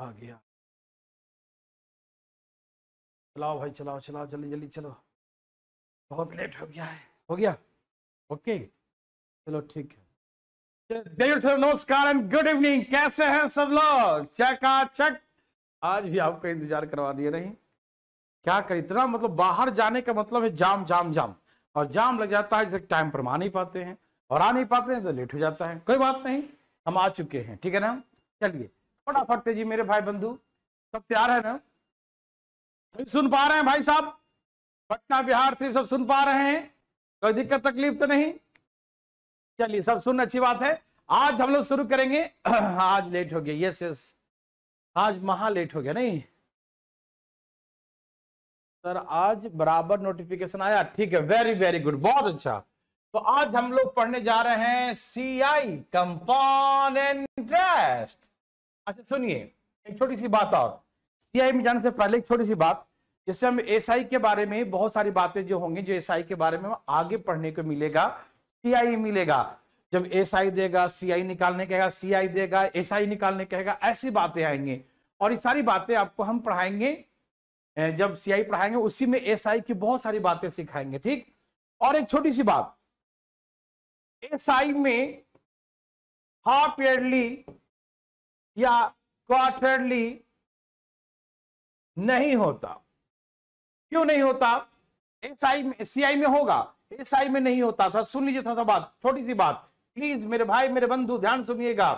आ गया। चलाओ भाई, चलाओ चलाओ, जल्दी जल्दी चलो, बहुत लेट हो गया है। हो गया, ओके, चलो ठीक है। नमस्कार एंड गुड इवनिंग, कैसे हैं सब लोग? चकाचक। आज भी आपको इंतजार करवा दिए नहीं, क्या कर, इतना मतलब बाहर जाने का मतलब है जाम जाम जाम, और जाम लग जाता है, जैसे टाइम पर आ नहीं पाते हैं, और आ नहीं पाते हैं तो लेट हो जाता है। कोई बात नहीं, हम आ चुके हैं, ठीक है ना। चलिए फटाफट तेजी मेरे भाई बंधु, सब तैयार है ना? सभी सुन पा रहे हैं भाई साहब? पटना बिहार सिर्फ सब सुन पा रहे हैं? कोई दिक्कत तकलीफ तो नहीं? चलिए सब सुन, अच्छी बात है। आज हम लोग शुरू करेंगे। आज लेट हो गया, यस यस, आज महा लेट हो गया नहीं सर, आज बराबर नोटिफिकेशन आया, ठीक है, वेरी वेरी गुड, बहुत अच्छा। तो आज हम लोग पढ़ने जा रहे हैं सीआई, कंपाउंड इंटरेस्ट। अच्छा सुनिए, एक छोटी सी बात और, सीआई में जाने से पहले एक छोटी सी बात, जिससे हम एसआई के बारे में बहुत सारी बातें जो होंगी, जो एसआई के बारे में आगे पढ़ने को मिलेगा, सीआई मिलेगा। जब एसआई देगा, सीआई निकालने कहेगा, सीआई देगा, एसआई निकालने कहेगा, ऐसी बातें आएंगी, और ये सारी बातें आपको हम पढ़ाएंगे। जब सीआई पढ़ाएंगे उसी में एसआई की बहुत सारी बातें सिखाएंगे, ठीक। और एक छोटी सी बात, एसआई में हाफ ईयरली या क्वार्टरली नहीं होता। क्यों नहीं होता? एसआई में, सीआई में होगा, एसआई में नहीं होता था। सुन लीजिए थोड़ा सा बात, छोटी सी बात, प्लीज मेरे भाई मेरे बंधु ध्यान सुनिएगा।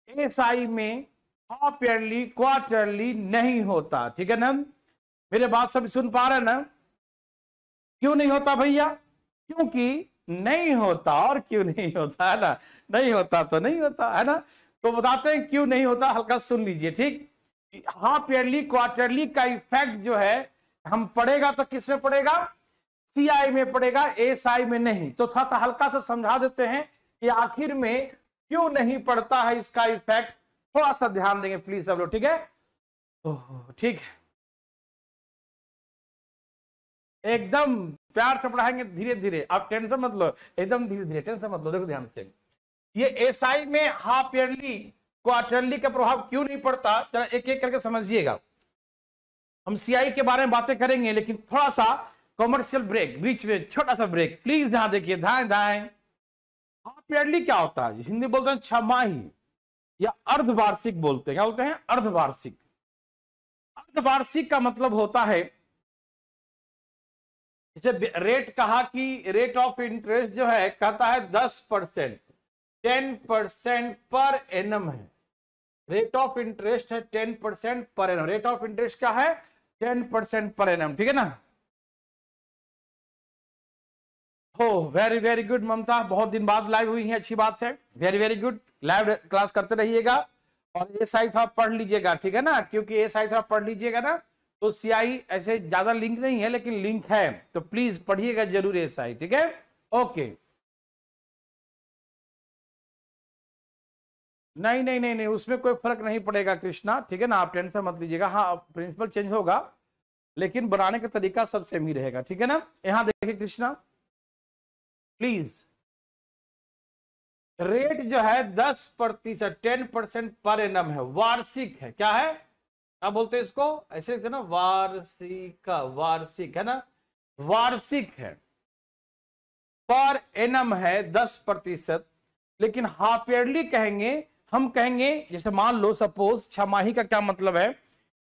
एसआई में हाफ ईयरली क्वार्टरली नहीं होता, ठीक है ना? मेरे बात सब सुन पा रहे ना? क्यों नहीं होता भैया? क्योंकि नहीं होता, और क्यों नहीं होता, है ना? नहीं होता तो नहीं होता, है ना? तो बताते हैं क्यों नहीं होता, हल्का सुन लीजिए, ठीक। हाफ ईयरली क्वार्टरली का इफेक्ट जो है हम पढ़ेगा तो किस में पढ़ेगा? सीआई में पढ़ेगा, एसआई में नहीं। तो थोड़ा सा हल्का सा समझा देते हैं कि आखिर में क्यों नहीं पड़ता है इसका इफेक्ट, थोड़ा सा ध्यान देंगे प्लीज सब लोग, ठीक है? ठीक है, एकदम प्यार से पढ़ाएंगे, धीरे धीरे, आप टेंशन मत लो, एकदम धीरे धीरे, टेंशन मत लो। देखो ध्यान से, ये एसआई में हाफ ईयरली क्वार्टरली का प्रभाव क्यों नहीं पड़ता, जरा एक एक करके समझिएगा। हम सीआई के बारे में बातें करेंगे, लेकिन थोड़ा सा कॉमर्शियल ब्रेक, बीच में छोटा सा ब्रेक, प्लीज यहां देखिए, दाएं दाएं। हाफ ईयरली क्या होता है? हिंदी बोलते हैं छमाही या अर्धवार्षिक बोलते हैं। क्या बोलते हैं? अर्धवार्षिक। अर्धवार्षिक का मतलब होता है, जैसे रेट कहा कि रेट ऑफ इंटरेस्ट जो है कहता है 10%, 10% पर एनम है। रेट ऑफ इंटरेस्ट है 10% per annum. Rate of interest क्या है? 10% पर एनम, ठीक है ना? हो वेरी वेरी गुड ममता, बहुत दिन बाद लाइव हुई है, अच्छी बात है, very very good. Live class करते रहिएगा, और एसआई थोड़ा पढ़ लीजिएगा, ठीक है ना? क्योंकि एसआई थोड़ा पढ़ लीजिएगा ना, तो सीआई ऐसे ज्यादा लिंक नहीं है, लेकिन लिंक है, तो प्लीज पढ़िएगा जरूर एसआई, ठीक है? ओके, नहीं नहीं नहीं नहीं, उसमें कोई फर्क नहीं पड़ेगा कृष्णा, ठीक है ना? आप टेंशन मत लीजिएगा। हाँ प्रिंसिपल चेंज होगा, लेकिन बनाने का तरीका सब सेम ही रहेगा, ठीक है ना? यहां देखिए कृष्णा प्लीज, रेट जो है 10%, 10% पर एनम है, वार्षिक है। क्या है? क्या बोलते हैं इसको? ऐसे थे ना, वार्षिक, वार्षिक है ना, वार्षिक है, पर एनम है 10%। लेकिन हाफ ईयरली कहेंगे, हम कहेंगे, जैसे मान लो सपोज छमाही का क्या मतलब है,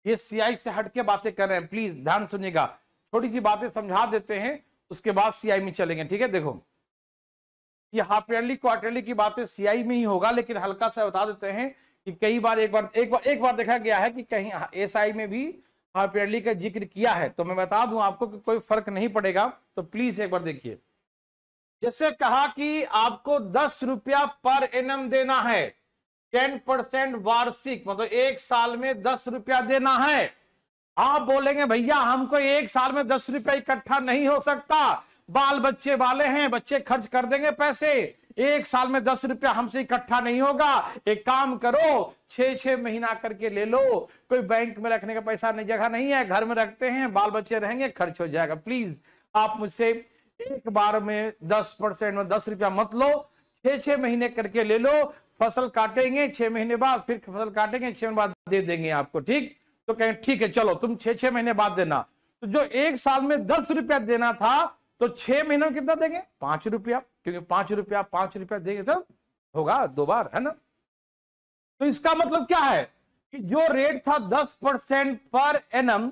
ये सीआई से हटके बातें कर रहे हैं, प्लीज ध्यान सुनिएगा, छोटी सी बातें समझा देते हैं, उसके बाद सीआई में चलेंगे, ठीक है? देखो, ये हाफ ईयरली क्वार्टरली की बातें सीआई में ही होगा, लेकिन हल्का सा बता देते हैं कि कई बार एक बार देखा गया है कि कहीं एसआई में भी हाफ ईयरली का जिक्र किया है। तो मैं बता दूं आपको कि कोई फर्क नहीं पड़ेगा, तो प्लीज एक बार देखिए। जैसे कहा कि आपको 10 रुपया पर एनम देना है, 10% वार्षिक, मतलब एक साल में 10 रुपया देना है। आप बोलेंगे भैया हमको एक साल में 10 रुपया इकट्ठा नहीं हो सकता, बाल बच्चे वाले हैं, बच्चे खर्च कर देंगे पैसे, एक साल में 10 रुपया हमसे इकट्ठा नहीं होगा। एक काम करो, 6-6 महीना करके ले लो, कोई बैंक में रखने का पैसा नहीं, जगह नहीं है, घर में रखते हैं, बाल बच्चे रहेंगे, खर्च हो जाएगा। प्लीज आप मुझसे एक बार में 10% में 10 रुपया मत लो, 6-6 महीने करके ले लो, फसल काटेंगे 6 महीने बाद, फिर फसल काटेंगे 6 महीने बाद दे देंगे आपको, ठीक। तो कहें ठीक है चलो तुम 6 महीने बाद देना। तो जो एक साल में 10 रुपया देना था, तो 6 महीनों में कितना देंगे? 5 रुपया, क्योंकि 5 रुपया देंगे तो होगा 2 बार, है ना। तो इसका मतलब क्या है कि जो रेट था 10% पर एनम,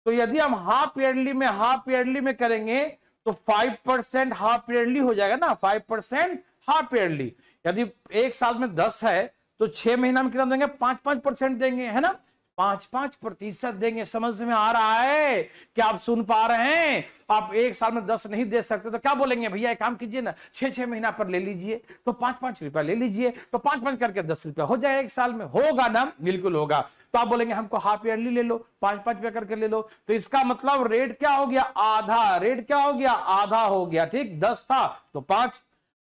तो यदि हम हाफ ईयरली में करेंगे तो 5% हाफ ईयरली हो जाएगा ना, 5% हाफ ईयरली। यदि एक साल में 10 है तो 6 महीना में कितना देंगे? 5% देंगे, है ना, 5% देंगे। समझ में आ रहा है? क्या आप सुन पा रहे हैं? आप एक साल में 10 नहीं दे सकते तो क्या बोलेंगे? भैया एक काम कीजिए ना, 6 महीना पर ले लीजिए, तो 5 रुपया ले लीजिए, तो 5 करके 10 रुपया हो जाए एक साल में। होगा ना? बिल्कुल होगा। तो आप बोलेंगे हमको हाफ ईयरली ले लो, 5 रुपया करके ले लो। तो इसका मतलब रेट क्या हो गया? आधा। रेट क्या हो गया? आधा हो गया, ठीक। 10 था तो 5।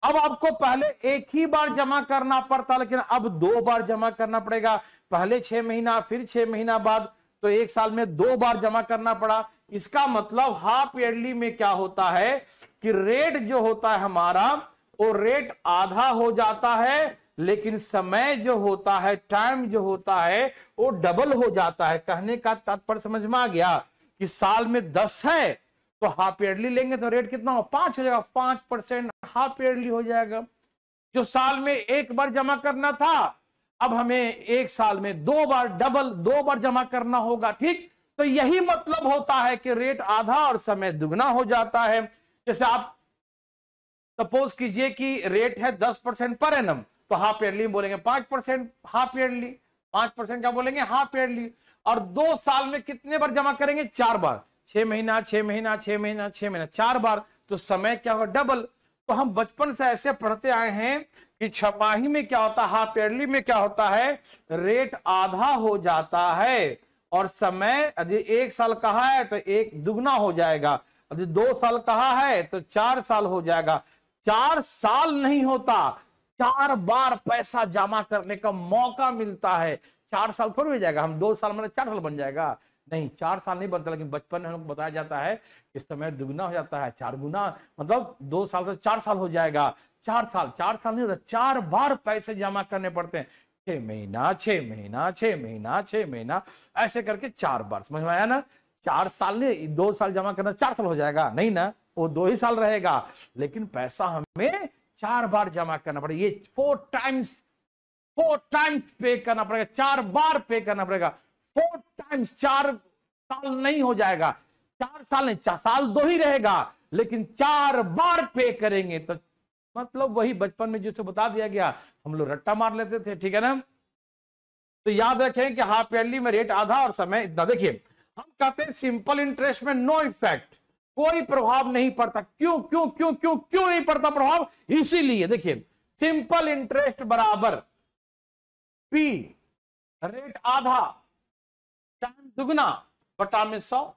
अब आपको पहले एक ही बार जमा करना पड़ता, लेकिन अब 2 बार जमा करना पड़ेगा। पहले 6 महीना, फिर 6 महीना बाद, तो एक साल में 2 बार जमा करना पड़ा। इसका मतलब हाफ ईयरली में क्या होता है कि रेट जो होता है हमारा, वो रेट आधा हो जाता है, लेकिन समय जो होता है, टाइम जो होता है, वो डबल हो जाता है। कहने का तात्पर्य समझ में आ गया कि साल में 10 है तो हाफ ईयरली लेंगे तो रेट कितना हो? 5 हो जाएगा, 5% हाफ ईयरली हो जाएगा। जो साल में एक बार जमा करना था, अब हमें एक साल में 2 बार, डबल 2 बार जमा करना होगा, ठीक। तो यही मतलब होता है कि रेट आधा और समय दुगना हो जाता है। जैसे आप सपोज कीजिए कि रेट है 10% पर एनम, तो हाफ ईयरली बोलेंगे 5% हाफ ईयरली। 5% क्या बोलेंगे? Half yearly. और 2 साल में कितने बार जमा करेंगे? 4 बार। 6 महीना 6 महीना 6 महीना 6 महीना 4 बार, तो समय क्या होगा? डबल। तो हम बचपन से ऐसे पढ़ते आए हैं कि छमाही में क्या होता है, हाफ ईयरली में क्या होता है, रेट आधा हो जाता है और समय यदि 1 साल कहा है तो 1 दुगना हो जाएगा, यदि 2 साल कहा है तो 4 साल हो जाएगा। 4 साल नहीं होता, 4 बार पैसा जमा करने का मौका मिलता है। 4 साल थोड़ी हो जाएगा, हम 2 साल मतलब 4 साल बन जाएगा, नहीं 4 साल नहीं बनता। लेकिन बचपन में हमको बताया जाता है कि समय दुगना हो जाता है, 4 गुना, मतलब 2 साल से 4 साल हो जाएगा। 4 साल नहीं होता, 4 बार पैसे जमा करने पड़ते हैं। 6 महीना 6 महीना 6 महीना 6 महीना ऐसे करके 4 बार। समझ में आया ना? 4 साल नहीं, 2 साल जमा करना 4 साल हो जाएगा, नहीं ना, वो 2 ही साल रहेगा। लेकिन पैसा हमें 4 बार जमा करना पड़ेगा। ये 4 टाइम्स पे करना पड़ेगा, 4 बार पे करना पड़ेगा। 4 टाइम्स, 4 साल नहीं हो जाएगा, 4 साल नहीं, 4 साल 2 ही रहेगा, लेकिन 4 बार पे करेंगे। तो मतलब वही बचपन में जिसे बता दिया गया, हम लोग रट्टा मार लेते थे, ठीक है ना। तो याद रखें कि हाफ ईयरली में रेट आधा और समय इतना। देखिए हम कहते हैं सिंपल इंटरेस्ट में नो इफेक्ट, कोई प्रभाव नहीं पड़ता। क्यों क्यों क्यों क्यों क्यों नहीं पड़ता प्रभाव? इसीलिए देखिए सिंपल इंटरेस्ट बराबर पी, रेट आधा, टाइम दुगना बटा में 100।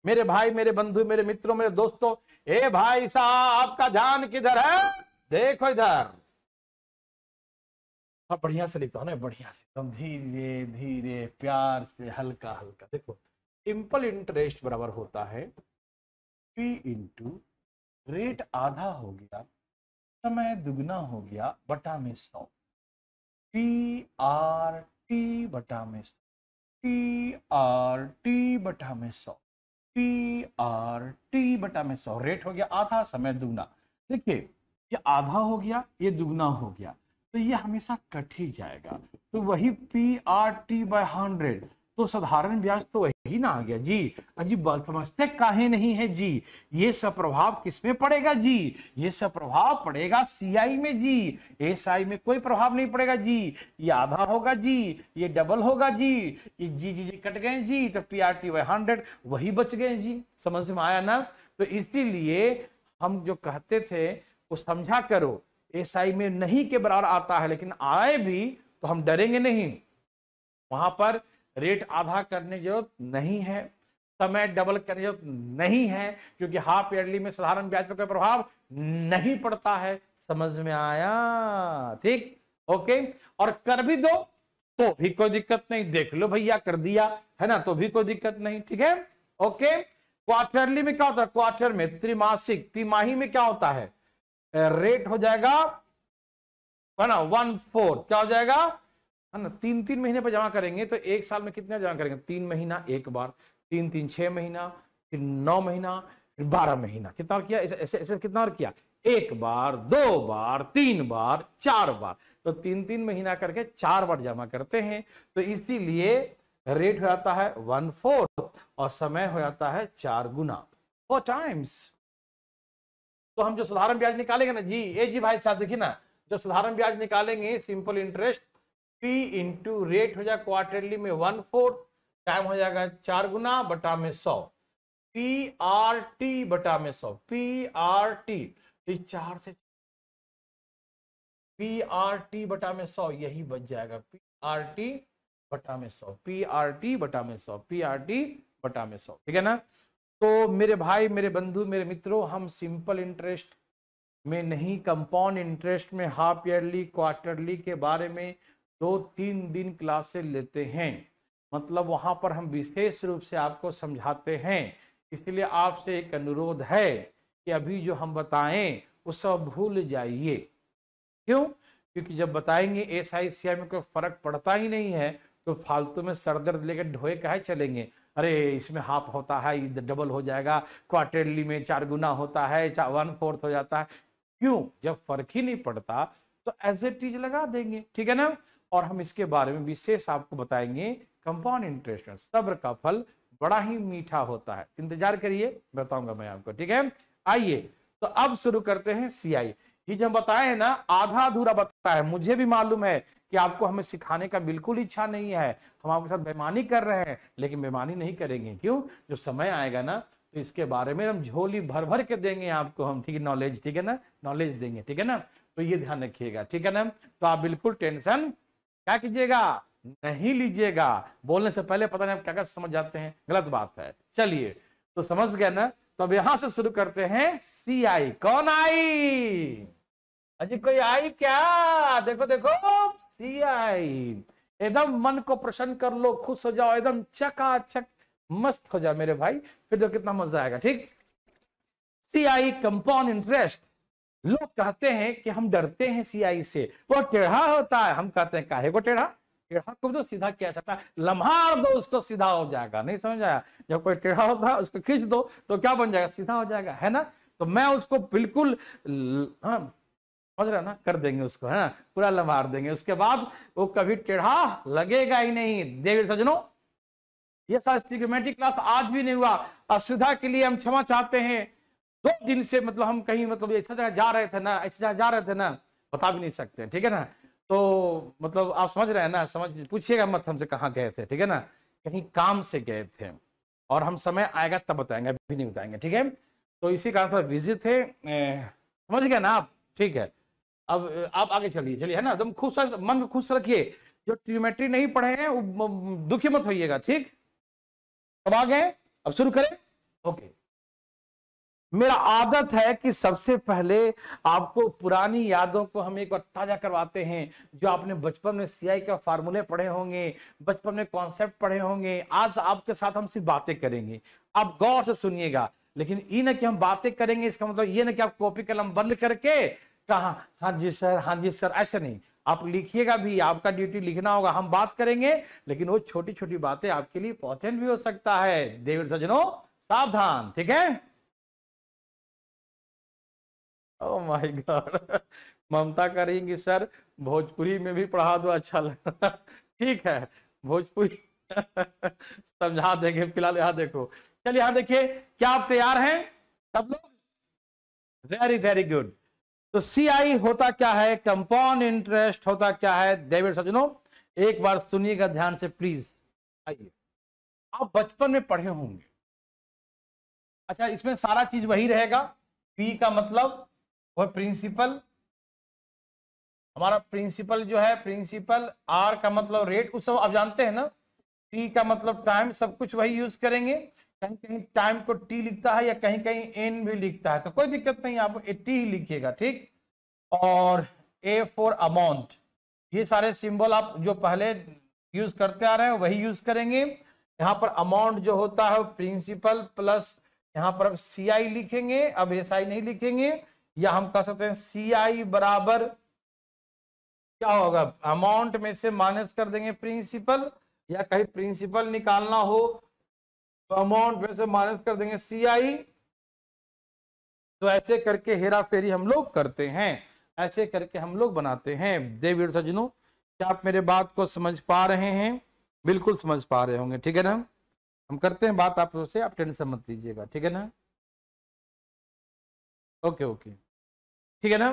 मेरे भाई, मेरे बंधु, मेरे मित्रों, मेरे दोस्तों, ए भाई साहब आपका ध्यान किधर है? देखो इधर। अब बढ़िया से लिखता हूं ना, बढ़िया से एकदम धीरे धीरे प्यार से हल्का हल्का। देखो सिंपल इंटरेस्ट बराबर होता है पी इंटू रेट आधा हो गया, समय दुगना हो गया बटा में 100, पी आर टी बटा में 100, पी आर टी बटा में 100, पी आर टी बटा में 100। रेट हो गया आधा, समय दुगना। देखिए ये आधा हो गया, ये दुगना हो गया, तो ये हमेशा कट ही जाएगा। तो वही पी आर टी बाय 100, तो साधारण ब्याज तो वही ना आ गया जी। अजीब बात समझते काहे नहीं है जी? ये सब प्रभाव किसमें पड़ेगा जी? ये सब प्रभाव पड़ेगा सीआई में जी, एसआई में कोई प्रभाव नहीं पड़ेगा जी। ये आधा होगा जी, ये डबल होगा जी, ये जी जी जी कट गए जी, तो पीआरटी बाय 100 वही बच गए जी। समझ में आया ना? तो इसीलिए हम जो कहते थे वो समझा करो, एसआई में नहीं के बराबर आता है, लेकिन आए भी तो हम डरेंगे नहीं। वहां पर रेट आधा करने की जरूरत नहीं है, समय डबल करने की जरूरत नहीं है, क्योंकि हाफ ईयरली में साधारण ब्याज पर कोई प्रभाव नहीं पड़ता है। समझ में आया? ठीक, ओके। और कर भी दो तो भी कोई दिक्कत नहीं, देख लो भैया कर दिया है ना, तो भी कोई दिक्कत नहीं, ठीक है, ओके। क्वार्टरली में क्या होता है? क्वार्टर में, त्रिमासिक, तिमाही में क्या होता है? रेट हो जाएगा है ना, 1/4 क्या हो जाएगा, है ना, 3 महीने पर जमा करेंगे तो एक साल में कितना जमा करेंगे, 3 महीना एक बार, 3 6 महीना, फिर 9 महीना, फिर 12 महीना, कितना और किया, ऐसे ऐसे कितना और किया, एक बार, 2 बार, 3 बार, 4 बार, तो 3 महीना करके 4 बार जमा करते हैं, तो इसीलिए रेट हो जाता है 1/4 और समय हो जाता है 4 गुना, 4 टाइम्स। तो हम जो साधारण ब्याज निकालेंगे ना जी, ए जी भाई साहब देखिए ना, जो साधारण ब्याज निकालेंगे simple interest, P into rate हो जाएगा क्वार्टरली में 1/4, टाइम हो जाएगा 4 गुना बटा में 100, पी आर टी बटा में 100, पी आर टी, 4 से पी आर टी बटा में 100 यही बच जाएगा, पी आर टी बटा में 100, पी आर टी बटा में 100, पी आर टी बटा में 100, ठीक है ना। तो मेरे भाई, मेरे बंधु, मेरे मित्रों, हम सिंपल इंटरेस्ट में नहीं, कंपाउंड इंटरेस्ट में हाफ ईयरली, क्वार्टरली के बारे में 2-3 दिन क्लासेस लेते हैं, मतलब वहां पर हम विशेष रूप से आपको समझाते हैं। इसलिए आपसे एक अनुरोध है कि अभी जो हम बताएं वो सब भूल जाइए। क्यों? क्योंकि जब बताएंगे SICI में कोई फर्क पड़ता ही नहीं है, तो फालतू में सरदर्द लेकर ढोए काहे चलेंगे, अरे इसमें हाफ होता है, डबल हो जाएगा, क्वार्टरली में 4 गुना होता है, 1/4 हो जाता है, क्यों? जब फर्क ही नहीं पड़ता तो एज इट इज लगा देंगे, ठीक है ना। और हम इसके बारे में विशेष आपको बताएंगे, कंपाउंड इंटरेस्ट में सब्र का फल बड़ा ही मीठा होता है, इंतजार करिए, बताऊंगा मैं आपको, ठीक है। आइए तो अब शुरू करते हैं CI। ये जो बताए ना, आधा अधूरा बताया है, मुझे भी मालूम है कि आपको हमें सिखाने का बिल्कुल इच्छा नहीं है, हम आपके साथ बेईमानी कर रहे हैं, लेकिन बेईमानी नहीं करेंगे, क्यों? जब समय आएगा ना तो इसके बारे में हम झोली भर भर के देंगे आपको हम, ठीक है, नॉलेज, ठीक है ना, नॉलेज देंगे, ठीक है ना। तो ये ध्यान रखिएगा, ठीक है ना। तो आप बिल्कुल टेंशन क्या कीजिएगा, नहीं लीजिएगा, बोलने से पहले पता नहीं आप क्या क्या समझ जाते हैं, गलत बात है। चलिए तो समझ गए ना, तो अब यहां से शुरू करते हैं CI। कौन आई? अजी कोई आई क्या? देखो देखो, CI, एकदम मन को प्रसन्न कर लो, खुश हो जाओ, एकदम चकाचक मस्त हो जाओ मेरे भाई, फिर देखो कितना मजा आएगा, ठीक। CI कंपाउंड इंटरेस्ट, लोग कहते हैं कि हम डरते हैं CI से, वो टेढ़ा होता है, हम कहते हैं काहे को टेढ़ा, टेढ़ा को तो सीधा किया सकता है, लम्हार दो उसको सीधा हो जाएगा, नहीं समझ आया? जब कोई टेढ़ा होता है उसको खींच दो तो क्या बन जाएगा, सीधा हो जाएगा, है ना। तो मैं उसको बिल्कुल समझ रहा ना, कर देंगे उसको, है ना, पूरा लम्हार देंगे, उसके बाद वो कभी टेढ़ा लगेगा ही नहीं। देवी सज्जनों, ये ट्रिग्नोमेट्री क्लास आज भी नहीं हुआ, असुविधा के लिए हम क्षमा चाहते हैं। 2 दिन से मतलब हम कहीं मतलब ऐसा जगह जा रहे थे ना, ऐसी जगह जा रहे थे ना, बता भी नहीं सकते, ठीक है ना। तो मतलब आप समझ रहे हैं ना, समझ, पूछिएगा मत हमसे कहाँ गए थे, ठीक है ना, कहीं काम से गए थे, और हम समय आएगा तब बताएंगे, अभी नहीं बताएंगे, ठीक है। तो इसी कारण से बिजी थे, समझ गए ना आप, ठीक है। अब आप आगे चलिए, चलिए, है ना, एकदम खुश, मन को खुश रखिए। जो ट्रिग्नोमेट्री नहीं पढ़े हैं दुखी मत होइएगा, ठीक। अब आ गए, अब शुरू करें। ओके, मेरा आदत है कि सबसे पहले आपको पुरानी यादों को हम एक बार ताजा करवाते हैं, जो आपने बचपन में CI का फार्मूले पढ़े होंगे, बचपन में कॉन्सेप्ट पढ़े होंगे। आज आपके साथ हम सिर्फ बातें करेंगे, आप गौर से सुनिएगा, लेकिन ये ना कि हम बातें करेंगे इसका मतलब ये ना कि आप कॉपी कलम बंद करके कहा हाँ जी सर, हाँ जी सर, ऐसे नहीं, आप लिखिएगा भी, आपका ड्यूटी लिखना होगा, हम बात करेंगे, लेकिन वो छोटी छोटी बातें आपके लिए इंपॉर्टेंट भी हो सकता है। देवी सज्जनों सावधान, ठीक है। ओह माय गॉड, ममता करेंगी सर भोजपुरी में भी पढ़ा दो, अच्छा लग रहा, ठीक है, भोजपुरी समझा देंगे। फिलहाल यहाँ देखो, चलिए यहाँ देखिए, क्या आप तैयार हैं सब लोग? Very very good. तो CI होता क्या है, कंपाउंड इंटरेस्ट होता क्या है, देवी सज्जनों एक बार सुनिएगा ध्यान से प्लीज। आइए, आप बचपन में पढ़े होंगे, अच्छा इसमें सारा चीज वही रहेगा। P का मतलब वह प्रिंसिपल, हमारा प्रिंसिपल जो है प्रिंसिपल, R का मतलब रेट, उस सब आप जानते हैं ना। T का मतलब टाइम, सब कुछ वही यूज करेंगे। कहीं कहीं टाइम को T लिखता है या कहीं कहीं N भी लिखता है, तो कोई दिक्कत नहीं, आप T ही लिखिएगा, ठीक। और A फॉर अमाउंट, ये सारे सिंबल आप जो पहले यूज करते आ रहे हैं वही यूज करेंगे। यहाँ पर अमाउंट जो होता है प्रिंसिपल प्लस, यहाँ पर अब CI लिखेंगे, अब SI नहीं लिखेंगे, या हम कह सकते हैं CI बराबर क्या होगा, अमाउंट में से माइनस कर देंगे प्रिंसिपल, या कहीं प्रिंसिपल निकालना हो तो अमाउंट में से माइनस कर देंगे CI। तो ऐसे करके हेरा फेरी हम लोग करते हैं, ऐसे करके हम लोग बनाते हैं। देवीर सज्जनों, क्या आप मेरे बात को समझ पा रहे हैं? बिल्कुल समझ पा रहे होंगे, ठीक है ना। हम करते हैं बात आप से, आप टेंशन मत लीजिएगा, ठीक है ना। ओके ओके, ठीक है ना।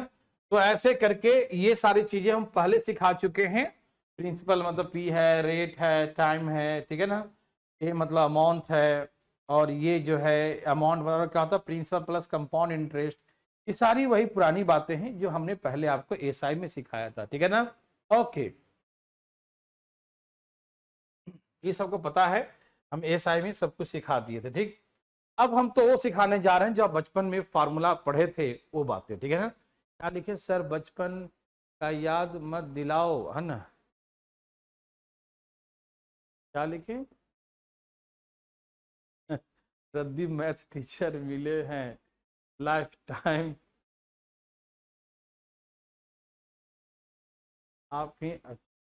तो ऐसे करके ये सारी चीजें हम पहले सिखा चुके हैं। प्रिंसिपल मतलब पी है, रेट है, टाइम है, ठीक है ना। ये मतलब अमाउंट है, और ये जो है अमाउंट बराबर क्या होता है, प्रिंसिपल प्लस कंपाउंड इंटरेस्ट। ये सारी वही पुरानी बातें हैं जो हमने पहले आपको एसआई में सिखाया था, ठीक है ना। ओके, ये सबको पता है, हम एसआई में सब कुछ सिखा दिए थे, ठीक। अब हम तो वो सिखाने जा रहे हैं जो आप बचपन में फार्मूला पढ़े थे, वो बातें, ठीक है ना। क्या लिखे सर, बचपन का याद मत दिलाओ, है ना। क्या लिखे प्रदीप मैथ टीचर मिले हैं लाइफ टाइम, आप ही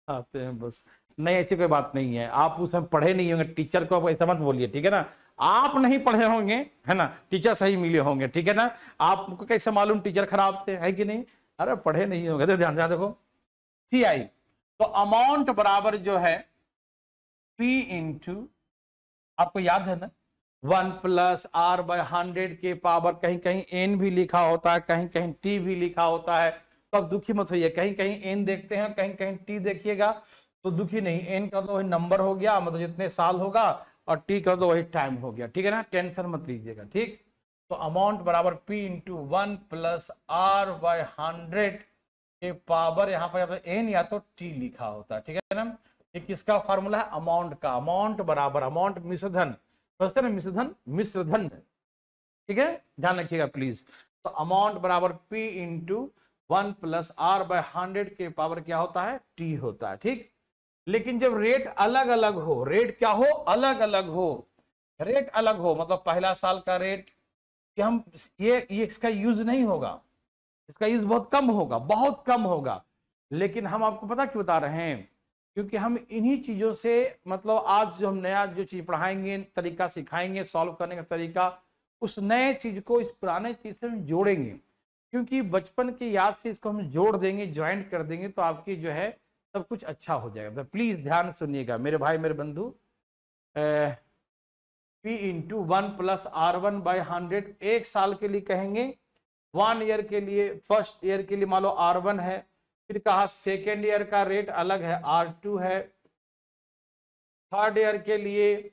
आते हैं बस। नहीं, ऐसी कोई बात नहीं है, आप उसमें पढ़े नहीं होंगे, टीचर को ऐसा मत बोलिए, ठीक है ना। आप नहीं पढ़े होंगे, है ना, टीचर सही मिले होंगे, ठीक है ना। आपको कैसे मालूम टीचर खराब थे, है कि नहीं। अरे पढ़े नहीं होंगे, तो ध्यान से देखो CI। तो अमाउंट बराबर जो है P इंटू, आपको याद है ना, 1+R/100 के पावर, कहीं कहीं N भी लिखा होता है, कहीं कहीं T भी लिखा होता है। तो अब दुखी मत होइए, कहीं कहीं N देखते हैं, कहीं कहीं T देखिएगा, तो दुखी नहीं। N का तो वही नंबर हो गया, मतलब जितने साल होगा, और T का तो वही टाइम हो गया, ठीक है ना, टेंशन मत लीजिएगा, ठीक। तो अमाउंट बराबर P इंटू 1+R/100 के पावर, यहाँ पर N या तो T लिखा होता है, ठीक है ना। ये किसका फॉर्मूला है, अमाउंट का। अमाउंट बराबर, अमाउंट मिश्रधन, समझते ना, मिश्रधन, मिश्रधन, ठीक है, ध्यान रखिएगा प्लीज। तो अमाउंट बराबर P इंटू 1+R/100 के पावर क्या होता है, T होता है, ठीक। लेकिन जब रेट अलग अलग हो, रेट क्या हो, अलग अलग हो, रेट अलग हो, मतलब पहला साल का रेट, कि हम ये इसका यूज नहीं होगा, इसका यूज बहुत कम होगा, बहुत कम होगा। लेकिन हम आपको पता क्यों बता रहे हैं, क्योंकि हम इन्हीं चीजों से, मतलब आज जो हम नया जो चीज पढ़ाएंगे, तरीका सिखाएंगे सॉल्व करने का तरीका, उस नए चीज को इस पुराने चीज से हम जोड़ेंगे। क्योंकि बचपन की याद से इसको हम जोड़ देंगे, ज्वाइंट कर देंगे, तो आपकी जो है सब कुछ अच्छा हो जाएगा। तो प्लीज ध्यान सुनिएगा मेरे भाई, मेरे बंधु। P इंटू 1+R1/100 एक साल के लिए कहेंगे, 1 ईयर के लिए, फर्स्ट ईयर के लिए मान लो R1 है, फिर कहा सेकेंड ईयर का रेट अलग है, R2 है, थर्ड ईयर के लिए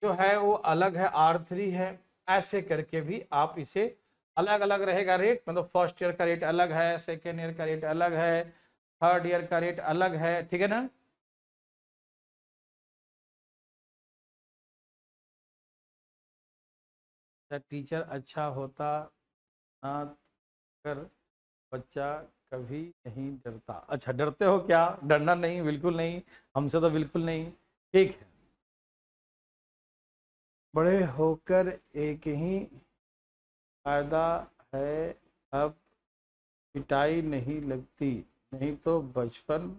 जो है वो अलग है, R3 है। ऐसे करके भी आप इसे अलग अलग रहेगा रेट, मतलब फर्स्ट ईयर का रेट अलग है, सेकेंड ईयर का रेट अलग है, थर्ड ईयर का रेट अलग है, ठीक है ना। टीचर अच्छा होता ना कर बच्चा कभी नहीं डरता। अच्छा, डरते हो क्या, डरना नहीं, बिल्कुल नहीं, हमसे तो बिल्कुल नहीं, ठीक है। बड़े होकर एक ही फायदा है, अब पिटाई नहीं लगती, नहीं तो बचपन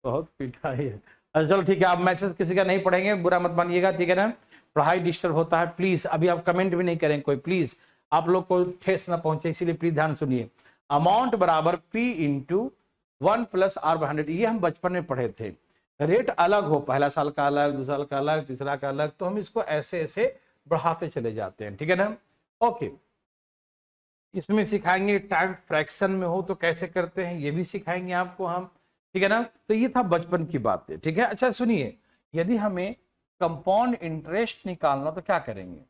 बहुत पिटाई है। अच्छा चलो ठीक है, आप मैसेज किसी का नहीं पढ़ेंगे, बुरा मत मानिएगा, ठीक है ना। पढ़ाई डिस्टर्ब होता है, प्लीज अभी आप कमेंट भी नहीं करें कोई, प्लीज आप लोग को ठेस ना पहुंचे, इसीलिए प्लीज ध्यान सुनिए। अमाउंट बराबर P इंटू 1+R/100, ये हम बचपन में पढ़े थे। रेट अलग हो, पहला साल का अलग, दूसरा साल का अलग, तीसरा का अलग, तो हम इसको ऐसे ऐसे बढ़ाते चले जाते हैं, ठीक है ना। ओके, इसमें सिखाएंगे टाइम फ्रैक्शन में हो तो कैसे करते हैं, ये भी सिखाएंगे आपको हम, ठीक है ना। तो ये था बचपन की बातें, ठीक है। अच्छा सुनिए, यदि हमें कंपाउंड इंटरेस्ट निकालना तो क्या करेंगे,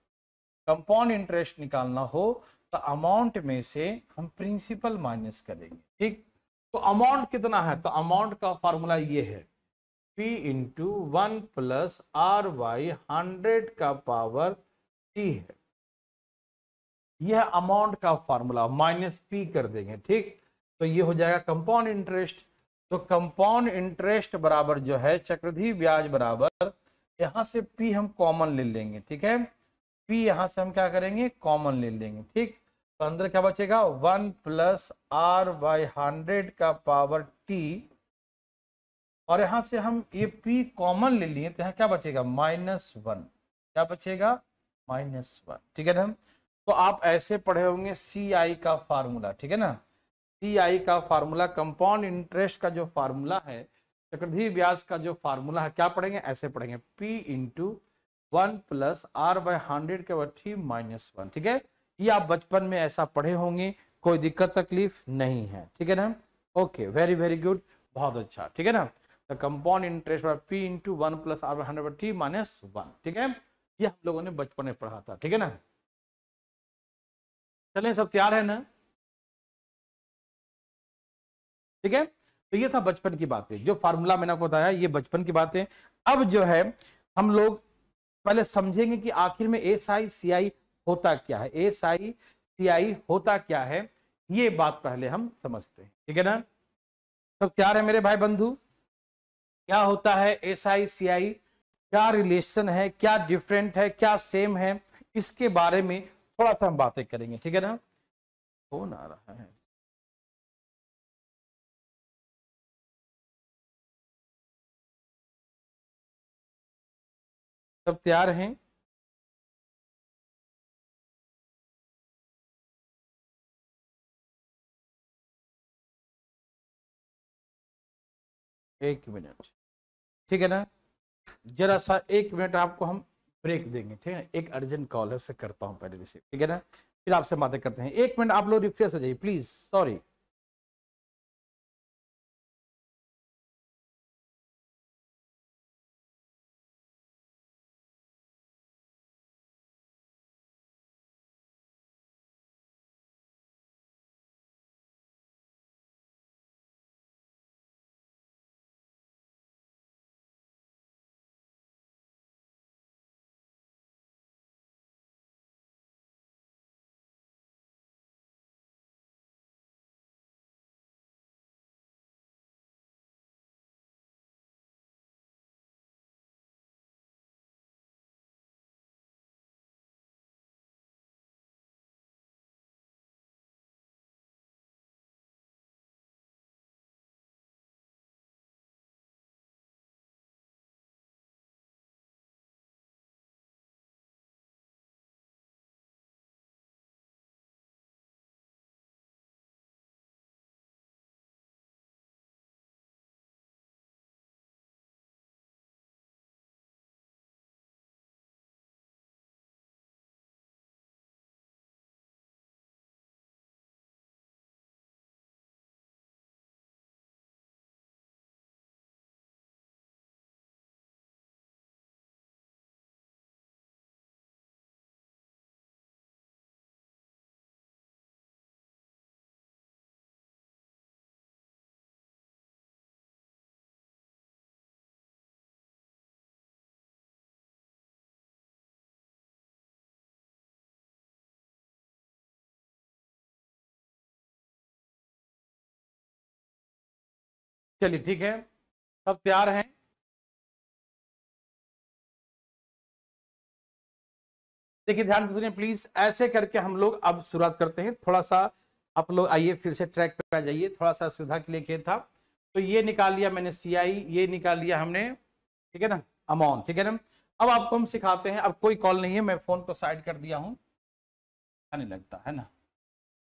कंपाउंड इंटरेस्ट निकालना हो तो अमाउंट में से हम प्रिंसिपल माइनस करेंगे, ठीक। तो अमाउंट कितना है, तो अमाउंट का फॉर्मूला ये है, P इंटू 1+R/100 का पावर T है। यह अमाउंट का फॉर्मूला, माइनस P कर देंगे, ठीक। तो ये हो जाएगा कंपाउंड इंटरेस्ट। तो कंपाउंड इंटरेस्ट बराबर जो है चक्रवृद्धि ब्याज बराबर, यहां से P हम कॉमन ले लेंगे, ठीक है। P यहां से हम क्या करेंगे, कॉमन ले लेंगे, ठीक। तो अंदर क्या बचेगा, 1+R/100 का पावर टी, और यहां से हम ये P कॉमन ले लिए तो यहाँ क्या बचेगा -1, क्या बचेगा -1, ठीक है ना। तो आप ऐसे पढ़े होंगे CI का फार्मूला, ठीक है ना। CI का फार्मूला, कंपाउंड इंटरेस्ट का जो फार्मूला है, चक्रवृद्धि ब्याज का जो फार्मूला है, क्या पढ़ेंगे, ऐसे पढ़ेंगे P × 1 + R/100 के बराबर T - 1, ठीक है। ये आप बचपन में ऐसा पढ़े होंगे, कोई दिक्कत तकलीफ नहीं है, ठीक है ना। ओके, वेरी वेरी गुड, बहुत अच्छा, ठीक है ना। The compound interest P × 1 + R/100 T - 1, ठीक है। ये हम लोगों ने बचपन में पढ़ा था, ठीक है ना। चलें, सब तैयार है ना, ठीक है। तो ये था बचपन की बातें, जो फार्मूला मैंने आपको बताया, ये बचपन की बातें। अब जो है हम लोग पहले समझेंगे कि आखिर में SI/CI होता क्या है, SI/CI होता क्या है, ये बात पहले हम समझते हैं, ठीक है ना। सब तैयार है मेरे भाई बंधु। क्या होता है SI/CI, क्या रिलेशन है, क्या डिफरेंट है, क्या सेम है, इसके बारे में थोड़ा सा हम बातें करेंगे, ठीक है ना। फोन आ रहा है, सब तैयार हैं। एक मिनट, ठीक है ना। जरा सा 1 मिनट आपको हम ब्रेक देंगे, ठीक है। एक अर्जेंट कॉल है, उससे करता हूं पहले रिसीव, ठीक है ना, फिर आपसे बातें करते हैं। 1 मिनट आप लोग रिफ्रेश हो जाइए प्लीज, सॉरी। चलिए ठीक है, सब तैयार हैं। देखिए ध्यान से सुनिए प्लीज, ऐसे करके हम लोग अब शुरुआत करते हैं। थोड़ा सा आप लोग आइए, फिर से ट्रैक पे आ जाइए, थोड़ा सा सुविधा के लिए किया था। तो ये निकाल लिया मैंने CI, ये निकाल लिया हमने, ठीक है ना, अमाउंट, ठीक है ना। अब आपको हम सिखाते हैं, अब कोई कॉल नहीं है, मैं फोन को साइड कर दिया हूं, नहीं लगता है ना,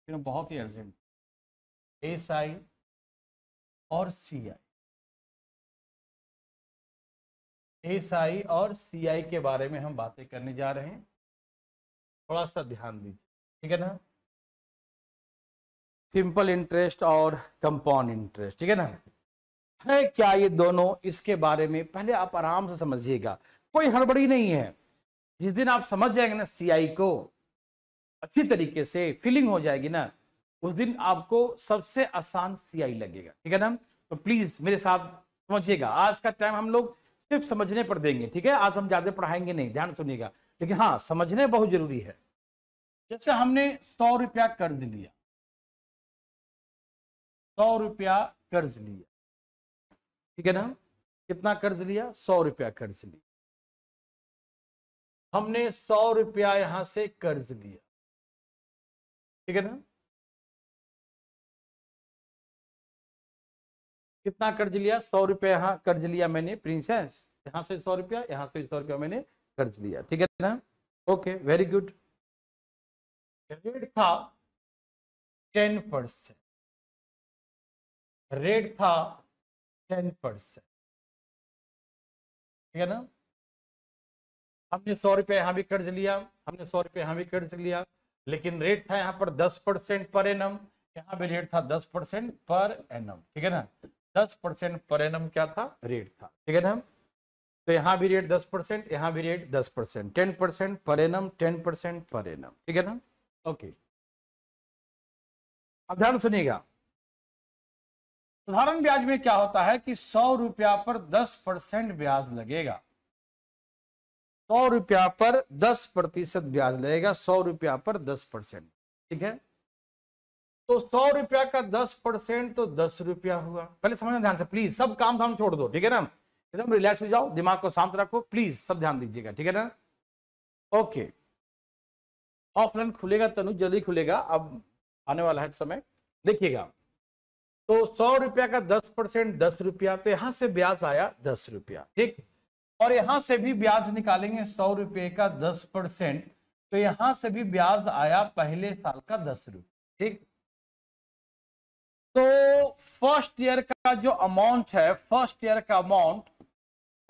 बहुत ही अर्जेंट। SI और CI, SI और CI के बारे में हम बातें करने जा रहे हैं, थोड़ा सा ध्यान दीजिए, ठीक है ना। सिंपल इंटरेस्ट और कंपाउंड इंटरेस्ट, ठीक है ना, है क्या ये दोनों, इसके बारे में पहले आप आराम से समझिएगा, कोई हड़बड़ी नहीं है। जिस दिन आप समझ जाएंगे ना CI को अच्छी तरीके से, फीलिंग हो जाएगी ना, उस दिन आपको सबसे आसान CI लगेगा, ठीक है ना। तो प्लीज मेरे साथ समझिएगा, आज का टाइम हम लोग सिर्फ समझने पर देंगे, ठीक है। आज हम ज्यादा पढ़ाएंगे नहीं, ध्यान सुनिएगा, लेकिन हाँ समझने बहुत जरूरी है। जैसे हमने 100 रुपया कर्ज लिया, 100 रुपया कर्ज लिया, ठीक है ना। कितना कर्ज लिया, 100 रुपया कर्ज लिया, हमने 100 रुपया यहां से कर्ज लिया, ठीक है ना। कितना कर्ज लिया? 100 रुपया यहाँ कर्ज लिया मैंने प्रिंसेस, यहाँ से 100 रुपया, यहाँ से 100 रुपया मैंने कर्ज लिया, ठीक है ना? Okay, very good. रेट था 10%, रेट था 10%, ठीक है ना? हमने 100 रुपया यहाँ भी कर्ज लिया, हमने 100 रुपया यहाँ भी कर्ज लिया, लेकिन रेट था यहाँ पर 10% पर एनम, यहाँ भी रेट था 10% पर एनम, ठीक है ना? 10% पर एनम क्या था? रेट था, ठीक है ना? तो यहाँ भी रेट 10%, यहाँ भी rate 10%, 10% per annum, 10% per annum, ठीक है ना? ओके, अब ध्यान सुनिएगा। साधारण ब्याज में क्या होता है कि 100 रुपया पर 10% ब्याज लगेगा, 100 रुपया पर 10% ब्याज लगेगा, 100 रुपया पर 10%, ठीक है? तो 100 रुपया का 10% तो 10 रुपया हुआ। पहले समझना ध्यान से प्लीज, सब काम धाम छोड़ दो, ठीक है ना? एकदम रिलैक्स हो जाओ, दिमाग को शांत रखो प्लीज, सब ध्यान दीजिएगा, ठीक है ना? ओके, ऑफलाइन खुलेगा तनु, जल्दी खुलेगा, अब आने वाला है समय, देखिएगा। तो 100 रुपया का 10% 10 रुपया, तो यहां से ब्याज आया 10 रुपया, ठीक? और यहां से भी ब्याज निकालेंगे 100 रुपये का 10%, तो यहां से भी ब्याज आया पहले साल का 10 रुपये, ठीक? तो फर्स्ट ईयर का जो अमाउंट है, फर्स्ट ईयर का अमाउंट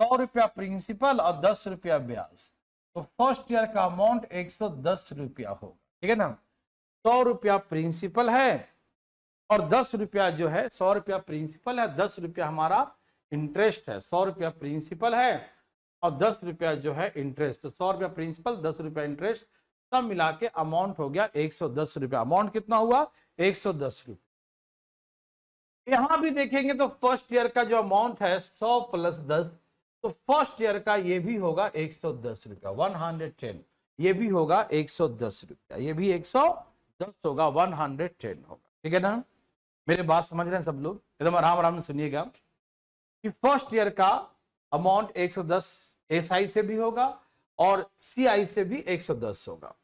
100 रुपया प्रिंसिपल और 10 रुपया ब्याज, तो फर्स्ट ईयर का अमाउंट 110 रुपया होगा, ठीक है ना? 100 रुपया प्रिंसिपल है और 10 रुपया जो है, 100 रुपया प्रिंसिपल है, 10 रुपया हमारा इंटरेस्ट है, 100 रुपया प्रिंसिपल है और 10 रुपया जो है इंटरेस्ट, तो 100 रुपया प्रिंसिपल 10 रुपया इंटरेस्ट, सब मिला के अमाउंट हो गया 110 रुपया। अमाउंट कितना हुआ? 110 रुपया। यहां भी देखेंगे तो फर्स्ट ईयर का जो अमाउंट है 100 प्लस 10, तो फर्स्ट ईयर का ये भी होगा 110 रुपया, 110, ये भी होगा 110 रुपया, ये भी 110 होगा, 110 होगा, ठीक है ना? मेरे बात समझ रहे हैं सब लोग? एकदम आराम आराम से सुनिएगा कि फर्स्ट ईयर का अमाउंट 110 एसआई से भी होगा और सीआई से भी 110 होगा।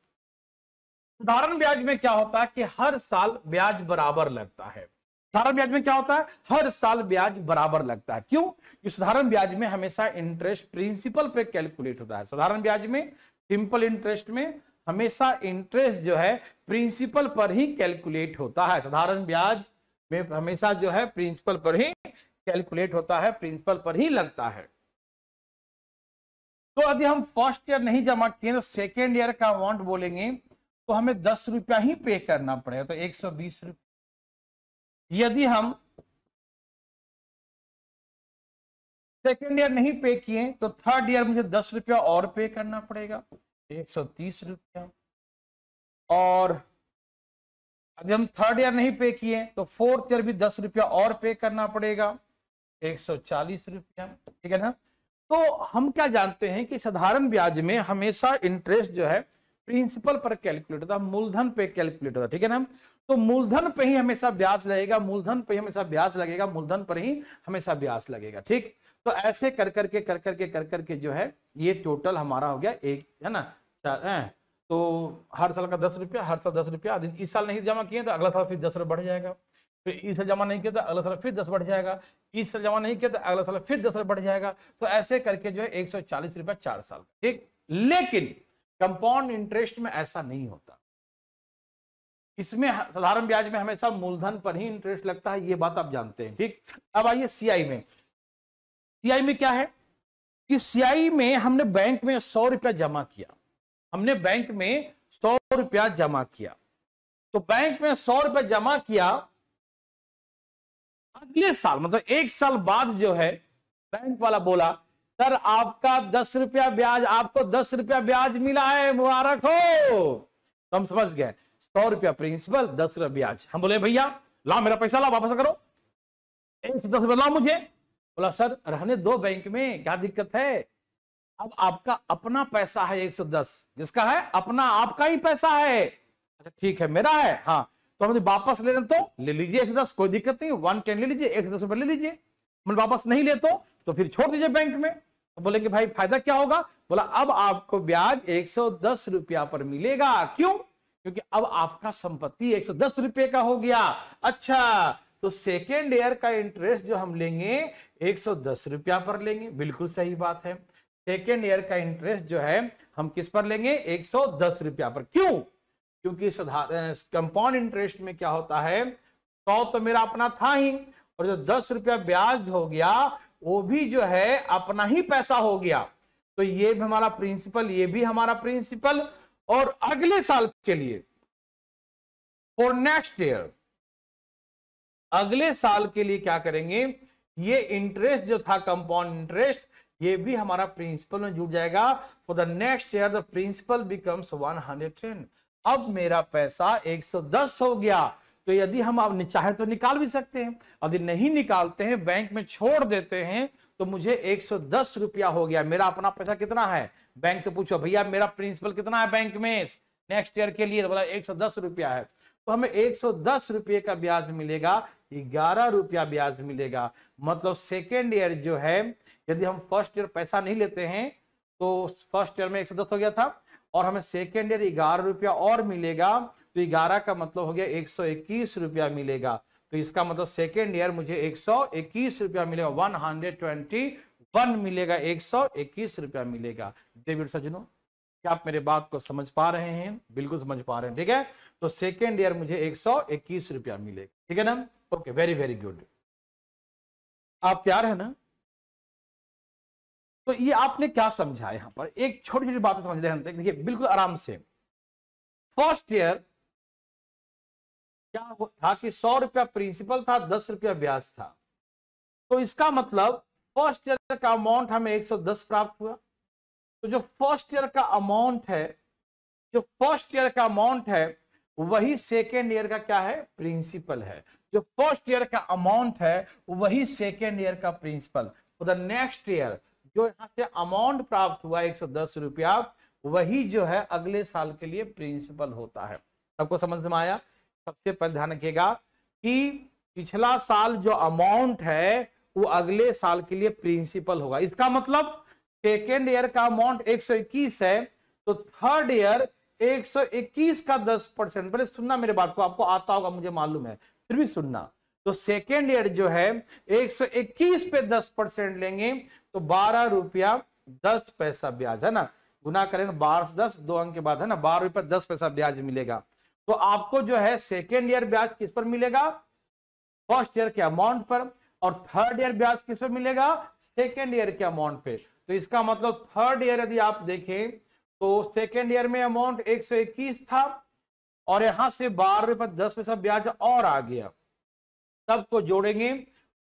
साधारण ब्याज में क्या होता है कि हर साल ब्याज बराबर लगता है। साधारण ब्याज में क्या होता है? हर साल ब्याज बराबर लगता है। क्यों? क्योंकि साधारण ब्याज में हमेशा इंटरेस्ट प्रिंसिपल पे कैलकुलेट होता है। साधारण ब्याज में, सिंपल इंटरेस्ट में हमेशा इंटरेस्ट जो है प्रिंसिपल पर ही कैलकुलेट होता है। साधारण ब्याज में हमेशा जो है प्रिंसिपल पर ही कैलकुलेट होता है, प्रिंसिपल पर ही लगता है। तो यदि हम फर्स्ट ईयर नहीं जमा किए तो सेकेंड ईयर का अमाउंट बोलेंगे तो हमें 10 रुपया ही पे करना पड़ेगा, तो 120 रुपया। यदि हम सेकेंड ईयर नहीं पे किए तो थर्ड ईयर मुझे 10 रुपया और पे करना पड़ेगा, 130 रुपया। और यदि हम थर्ड ईयर नहीं पे किए तो फोर्थ ईयर भी 10 रुपया और पे करना पड़ेगा, 140 रुपया, ठीक है ना? तो हम क्या जानते हैं कि साधारण ब्याज में हमेशा इंटरेस्ट जो है प्रिंसिपल पर कैलकुलेट होता है, मूलधन पे कैलकुलेट होता है, ठीक है ना? तो मूलधन पे ही हमेशा ब्याज लगेगा, मूलधन पे ही हमेशा ब्याज लगेगा, मूलधन पर ही हमेशा ब्याज लगेगा, ठीक? तो ऐसे कर करके जो है ये टोटल हमारा हो गया एक, है ना? तो हर साल का 10 रुपया, हर साल 10 रुपया। इस साल नहीं जमा किए तो अगला साल फिर 10 रुपया बढ़ जाएगा, फिर इस साल जमा नहीं किया तो अगला साल फिर 10 बढ़ जाएगा, इस साल जमा नहीं किया तो अगला साल फिर 10 बढ़ जाएगा। तो ऐसे करके जो है 140 रुपया 4 साल, ठीक? लेकिन कंपाउंड इंटरेस्ट में ऐसा नहीं होता। इसमें साधारण ब्याज में हमेशा मूलधन पर ही इंटरेस्ट लगता है, ये बात आप जानते हैं, ठीक? अब आइए सीआई में। सीआई में क्या है कि सीआई में हमने बैंक में 100 रुपया जमा किया, हमने बैंक में 100 रुपया जमा किया, तो बैंक में 100 रुपया जमा किया, अगले साल मतलब एक साल बाद जो है बैंक वाला बोला सर आपका 10 रुपया ब्याज, आपको 10 रुपया ब्याज मिला है, मुबारक हो। तो हम समझ गए 100 रुपया प्रिंसिपल, 10 रुपया ब्याज। हम बोले भैया ला मेरा पैसा, ला वापस करो, 110 रुपया ला मुझे। बोला सर रहने दो बैंक में, क्या दिक्कत है? अब आपका अपना पैसा है 110, जिसका है अपना, आपका ही पैसा है। अच्छा ठीक है मेरा है, हाँ तो हम वापस ले लें तो ले लीजिए 110, कोई दिक्कत नहीं, 110 ले लीजिए, 110 रुपये ले लीजिए। मतलब वापस नहीं ले तो फिर छोड़ दीजिए बैंक में। तो बोलेंगे भाई फायदा क्या होगा? बोला अब आपको ब्याज 110 रुपया पर मिलेगा। क्यों? क्योंकि अब आपका संपत्ति 110 रुपये का हो गया। अच्छा तो सेकेंड ईयर का इंटरेस्ट जो हम लेंगे 110 रुपया पर लेंगे, बिल्कुल सही बात है। सेकेंड ईयर का इंटरेस्ट जो है हम किस पर लेंगे, 110 रुपया पर। क्यों? क्योंकि कंपाउंड इंटरेस्ट में क्या होता है, 100 तो मेरा अपना था ही, और जो 10 रुपया ब्याज हो गया वो भी जो है अपना ही पैसा हो गया। तो ये भी हमारा प्रिंसिपल, ये भी हमारा प्रिंसिपल। और अगले साल के लिए, फॉर नेक्स्ट ईयर, अगले साल के लिए क्या करेंगे, ये इंटरेस्ट जो था कंपाउंड इंटरेस्ट, ये भी हमारा प्रिंसिपल में जुड़ जाएगा। For the next year the principal becomes 110। अब मेरा पैसा 110 हो गया। तो यदि हम अब चाहे तो निकाल भी सकते हैं, यदि नहीं निकालते हैं, बैंक में छोड़ देते हैं, तो मुझे 110 रुपया हो गया। मेरा अपना पैसा कितना है, बैंक से पूछो भैया मेरा प्रिंसिपल कितना है बैंक में नेक्स्ट ईयर के लिए, तो बोला 110 रुपया है। तो हमें 110 रुपये का ब्याज मिलेगा, 11 रुपया ब्याज मिलेगा। मतलब सेकेंड ईयर जो है, यदि हम फर्स्ट ईयर पैसा नहीं लेते हैं तो फर्स्ट ईयर में 110 हो गया था, और हमें सेकेंड ईयर 11 रुपया और मिलेगा, तो 11 का मतलब हो गया 121 रुपया मिलेगा। तो इसका मतलब सेकेंड ईयर मुझे 121 रुपया मिलेगा, 121 मिलेगा, 121 रुपया मिलेगा। डेविड सज्जनों, क्या आप मेरे बात को समझ पा रहे हैं? बिल्कुल समझ पा रहे हैं, ठीक है। तो सेकेंड ईयर मुझे 121 रुपया मिलेगा, ठीक है ना। Okay, very very good. आप तैयार है ना? तो ये आपने क्या समझा यहां पर, एक छोटी छोटी बातें समझ रहे हैं, देखिए बिल्कुल आराम से। फर्स्ट ईयर क्या था कि 100 रुपया प्रिंसिपल था, 10 रुपया ब्याज था। तो इसका मतलब फर्स्ट ईयर का अमाउंट हमें 110 प्राप्त हुआ। तो जो फर्स्ट ईयर का अमाउंट है, जो फर्स्ट ईयर का अमाउंट है, वही सेकेंड ईयर का क्या है, प्रिंसिपल है। जो फर्स्ट ईयर का अमाउंट है वही सेकेंड ईयर का principal. For the next year जो यहां से अमाउंट प्राप्त हुआ 110 रुपया, वही जो है अगले साल के लिए प्रिंसिपल होता है। सबको समझ में आया? सबसे पहले ध्यान रखिएगा कि पिछला साल जो अमाउंट है वो अगले साल के लिए प्रिंसिपल होगा। इसका मतलब सेकेंड ईयर का अमाउंट 121 है, तो थर्ड ईयर 121 का 10%। पहले सुनना मेरे बात को, आपको आता होगा मुझे मालूम है, फिर भी सुनना। तो सेकेंड ईयर जो है 121 पे 10% लेंगे, तो 12 रुपया 10 पैसा ब्याज है ना, गुना करें तो 12 से 10, 2 अंक के बाद है ना, 12 रुपया 10 पैसा ब्याज मिलेगा। तो आपको जो है सेकेंड ईयर ब्याज किस पर मिलेगा, फर्स्ट ईयर के अमाउंट पर, और थर्ड ईयर ब्याज किस पर मिलेगा, सेकेंड ईयर के अमाउंट पे। तो इसका मतलब थर्ड ईयर यदि आप देखें तो सेकेंड ईयर में अमाउंट 121 था, और यहां से 12 रुपया 10 पैसा ब्याज और आ गया, सबको जोड़ेंगे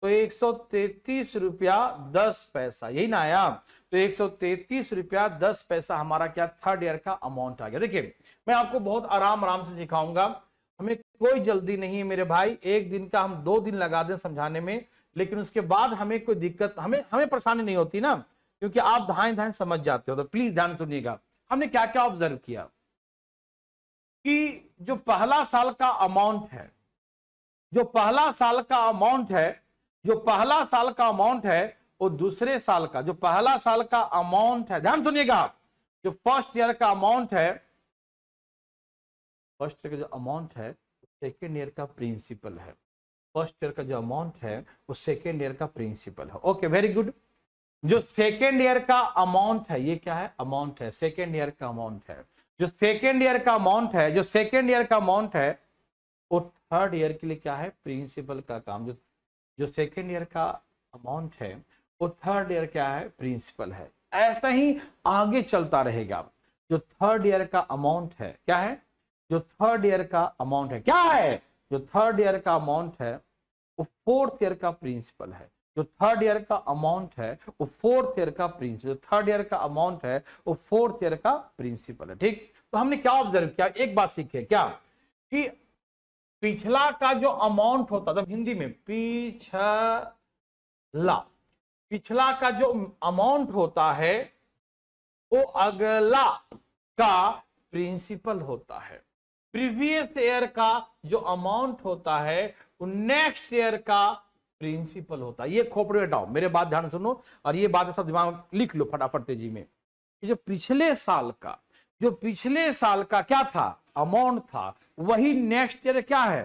तो 133 रुपया 10 पैसा, यही ना आया। तो 133 रुपया 10 पैसा हमारा क्या, थर्ड ईयर का अमाउंट आ गया। देखिए मैं आपको बहुत आराम से सिखाऊंगा, हमें कोई जल्दी नहीं है मेरे भाई। एक दिन का हम 2 दिन लगा दें समझाने में, लेकिन उसके बाद हमें कोई दिक्कत, हमें परेशानी नहीं होती ना, क्योंकि आप धाएं समझ जाते हो। तो प्लीज ध्यान सुनिएगा, हमने क्या क्या ऑब्जर्व किया कि जो पहला साल का अमाउंट है, जो पहला साल का अमाउंट है, जो पहला साल का अमाउंट है, वो दूसरे साल का, जो पहला साल का अमाउंट है, ध्यान सुनिएगा, जो फर्स्ट ईयर का अमाउंट है, फर्स्ट ईयर का जो अमाउंट है सेकेंड ईयर का प्रिंसिपल है। फर्स्ट ईयर का जो अमाउंट है वो सेकेंड ईयर का प्रिंसिपल है। Okay, very good. जो सेकेंड ईयर का अमाउंट है, ये क्या है, अमाउंट है, सेकेंड ईयर का अमाउंट है। जो सेकेंड ईयर का अमाउंट है, जो सेकेंड ईयर का अमाउंट है, वो थर्ड ईयर के लिए क्या है, प्रिंसिपल का काम। जो सेकेंड ईयर का अमाउंट है वो थर्ड ईयर क्या है, प्रिंसिपल है। ऐसा ही आगे चलता रहेगा। जो थर्ड ईयर का अमाउंट है क्या है, जो थर्ड ईयर का अमाउंट है क्या है, जो थर्ड ईयर का अमाउंट है वो फोर्थ ईयर का प्रिंसिपल है। जो थर्ड ईयर का अमाउंट है वो फोर्थ ईयर का प्रिंसिपल, जो थर्ड ईयर का अमाउंट है वो फोर्थ ईयर का प्रिंसिपल है। ठीक, तो हमने क्या ऑब्जर्व किया, एक बात सीखे क्या, कि पिछला का जो अमाउंट होता था, हिंदी में पिछला का जो अमाउंट होता है वो अगला का प्रिंसिपल होता है। प्रीवियस ईयर का जो अमाउंट होता है वो नेक्स्ट ईयर का प्रिंसिपल होता है। ये खोपड़ी हटाओ, मेरे बात ध्यान सुनो, और ये बातें सब दिमाग में लिख लो फटाफट तेजी में। जो पिछले साल का, जो पिछले साल का क्या था, अमाउंट था, वही नेक्स्ट ईयर क्या है,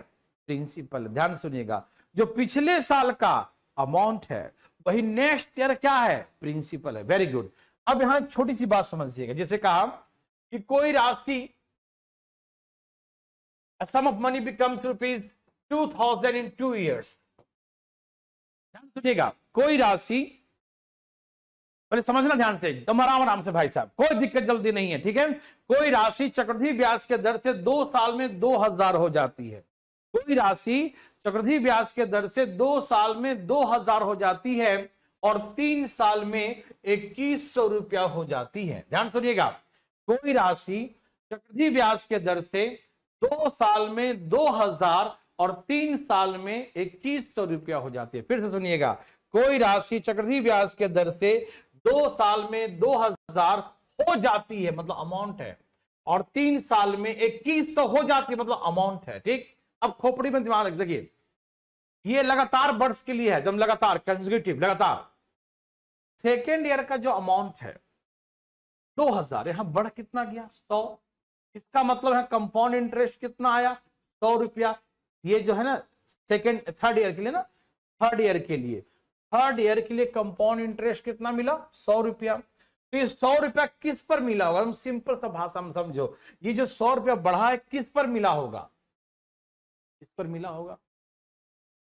प्रिंसिपल। ध्यान सुनिएगा, जो पिछले साल का अमाउंट है वही नेक्स्ट ईयर क्या है, प्रिंसिपल है। Very good. अब यहां छोटी सी बात समझिएगा, जैसे कहा कि कोई राशि a sum of money becomes rupees 2000 in 2 years। ध्यान सुनिएगा, कोई राशि, पहले समझना ध्यान से, एकदम आराम से भाई साहब, कोई दिक्कत जल्दी नहीं है, ठीक है। कोई राशि चक्रवृद्धि ब्याज के दर से 2 साल में 2000 हो जाती है। कोई राशि चक्रवृद्धि ब्याज के दर से 2 साल में 2000 हो जाती है और 3 साल में 2100 रुपया हो जाती है। ध्यान सुनिएगा, कोई राशि चक्रवृद्धि ब्याज के दर से 2 साल में 2000 और 3 साल में 2100 रुपया हो जाती है। फिर से सुनिएगा, कोई राशि चक्रवृद्धि ब्याज के दर से 2 साल में 2000 हो जाती है, मतलब अमाउंट है, और 3 साल में 2100 हो जाती है, मतलब अमाउंट है। ठीक, अब खोपड़ी में दिमाग रख, देखिए ये लगातार वर्ष के लिए है, एकदम लगातार, कंसेक्यूटिव, लगातार। सेकेंड ईयर का जो अमाउंट है 2000, यहां बढ़ कितना गया, 100। इसका मतलब है कंपाउंड इंटरेस्ट कितना आया, 100 रुपया। ये जो है ना थर्ड ईयर के लिए ना, थर्ड ईयर के लिए कंपाउंड इंटरेस्ट कितना मिला, 100 रुपया। तो ये 100 रुपया किस पर मिला होगा, हम सिंपल सा भाषा में समझो, ये जो 100 रुपया बढ़ा है किस पर मिला होगा, किस पर मिला होगा।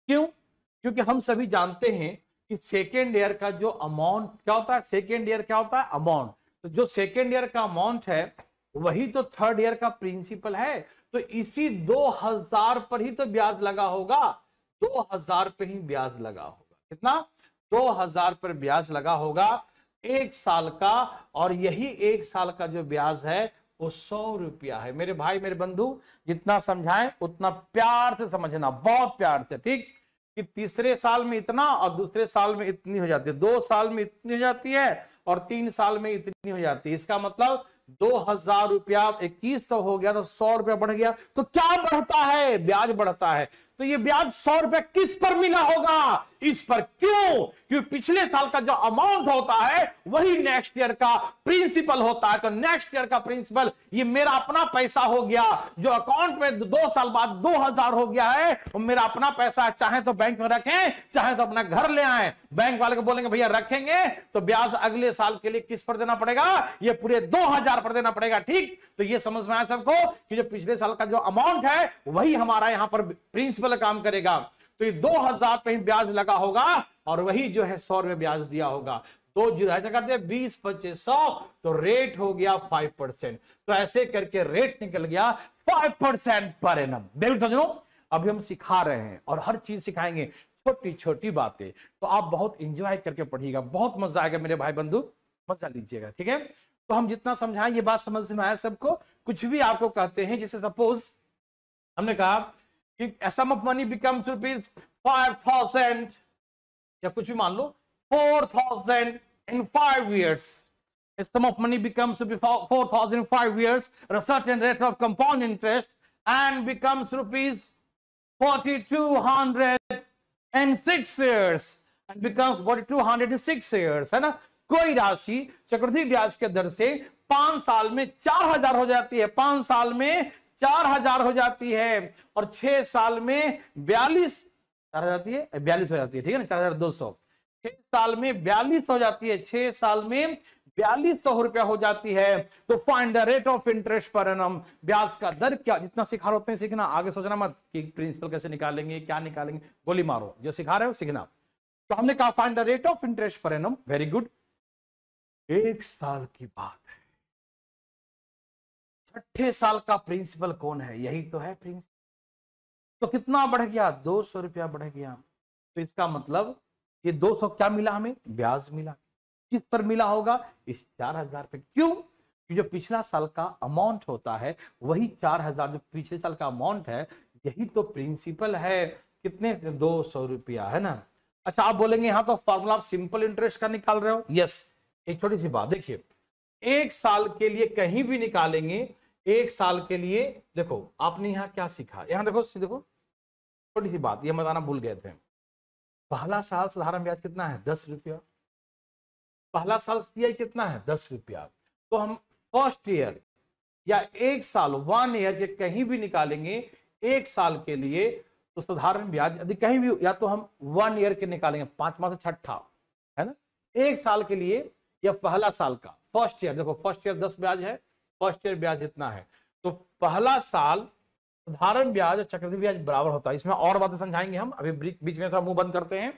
क्यों? क्योंकि हम सभी जानते हैं कि सेकेंड ईयर का जो अमाउंट क्या होता है, सेकेंड ईयर क्या होता है, अमाउंट। तो जो सेकेंड ईयर का अमाउंट है वही तो थर्ड ईयर का प्रिंसिपल है। तो इसी 2000 पर ही तो ब्याज लगा होगा, 2000 पे ही ब्याज लगा होगा। कितना, 2000 पर ब्याज लगा होगा 1 साल का, और यही 1 साल का जो ब्याज है वो 100 रुपया है। मेरे भाई मेरे बंधु, जितना समझाएं उतना प्यार से समझना, बहुत प्यार से, ठीक। कि तीसरे साल में इतना और दूसरे साल में इतनी हो जाती है, 2 साल में इतनी हो जाती है और 3 साल में इतनी हो जाती है। इसका मतलब 2000 रुपया 2100 हो गया, तो 100 रुपया बढ़ गया। तो क्या बढ़ता है, ब्याज बढ़ता है। तो ये ब्याज 100 रुपया किस पर मिला होगा, इस पर। क्यों? क्योंकि पिछले साल का जो अमाउंट होता है वही नेक्स्ट ईयर का प्रिंसिपल होता है। तो नेक्स्ट ईयर का प्रिंसिपल ये मेरा अपना पैसा हो गया, जो अकाउंट में 2 साल बाद 2000 हो गया है, वो मेरा अपना पैसा है। चाहे तो बैंक में रखें, चाहे तो अपना घर ले आए। बैंक वाले को बोलेंगे भैया रखेंगे तो ब्याज अगले साल के लिए किस पर देना पड़ेगा, ये पूरे 2000 पर देना पड़ेगा। ठीक, तो ये समझ में आया सबको कि जो पिछले साल का जो अमाउंट है वही हमारा यहां पर प्रिंसिपल काम करेगा। तो ये 2000 पे ही ब्याज लगा होगा और वही जो है 100 रुपये ब्याज दिया होगा। 2 जीरो कर दे, 20 25 100, तो रेट हो गया 5%। तो ऐसे करके रेट निकल गया 5% पर एनम। देखो समझो, अभी हम सिखा रहे हैं और हर चीज सिखाएंगे, छोटी छोटी बातें। तो आप बहुत इंजॉय करके पढ़िएगा, बहुत मजा आएगा मेरे भाई बंधु, मजा लीजिएगा, ठीक है। तो हम जितना समझाएं ये बात समझ में आया सबको। कुछ भी आपको कहते हैं, जैसे सपोज हमने कहा कि सम ऑफ मनी बिकम्स रुपीज 5000, या कुछ भी मान लो 4000 in 5 years. A sum of money becomes 4000 in 5 years at a certain rate of compound interest and becomes rupees 4200 in 6 years and becomes 4200 in 6 years, है ना। कोई राशि चक्रवृद्धि ब्याज के दर से 5 साल में 4000 हो जाती है, 5 साल में 4000 हो जाती है और 6 साल में 42 हो जाती है, 42 हो जाती है, ठीक है ना, 4200। 6 साल में 42 हो जाती है, 6 साल में 4200 रुपया हो जाती है। तो find the rate of interest per annum, ब्याज का दर क्या। जितना सिखा रहे होते हैं सीखना, आगे सोचना मत कि प्रिंसिपल कैसे निकालेंगे, क्या निकालेंगे, गोली मारो, जो सिखा रहे हो सीखना। तो हमने कहा find the rate of interest per annum, very good. 1 साल की बात है, 6ठे साल का प्रिंसिपल कौन है, यही तो है प्रिंसिपल। तो कितना बढ़ गया, 200 रुपया बढ़ गया। तो इसका मतलब ये 200 क्या मिला हमें, ब्याज मिला। किस पर मिला होगा, इस 4000 पे। क्यों? कि जो पिछला साल का अमाउंट होता है वही 4000, जो पिछले साल का अमाउंट है यही तो प्रिंसिपल है। कितने से, 200 रुपया, है ना। अच्छा, आप बोलेंगे यहां तो फॉर्मूला आप सिंपल इंटरेस्ट का निकाल रहे हो। यस, एक छोटी सी बात देखिए, 1 साल के लिए कहीं भी निकालेंगे, 1 साल के लिए देखो आपने यहां क्या सीखा, यहां देखो देखो छोटी सी बात, ये बताना भूल गए थे। पहला साल साधारण ब्याज कितना है, 10 रुपया। पहला साल सीआई कितना है, 10 रुपया। तो हम फर्स्ट ईयर या 1 साल 1 ईयर के कहीं भी निकालेंगे 1 साल के लिए, तो साधारण ब्याज यदि कहीं भी, या तो हम 1 ईयर के निकालेंगे, 5वां से छठा, है ना, 1 साल के लिए या पहला साल का फर्स्ट ईयर, देखो फर्स्ट ईयर 10 ब्याज है, फर्स्ट ईयर ब्याज इतना है, तो पहला साल साधारण ब्याज और चक्रवृद्धि ब्याज बराबर होता है। इसमें और बातें समझाएंगे हम, अभी बीच में थोड़ा मुंह बंद करते हैं।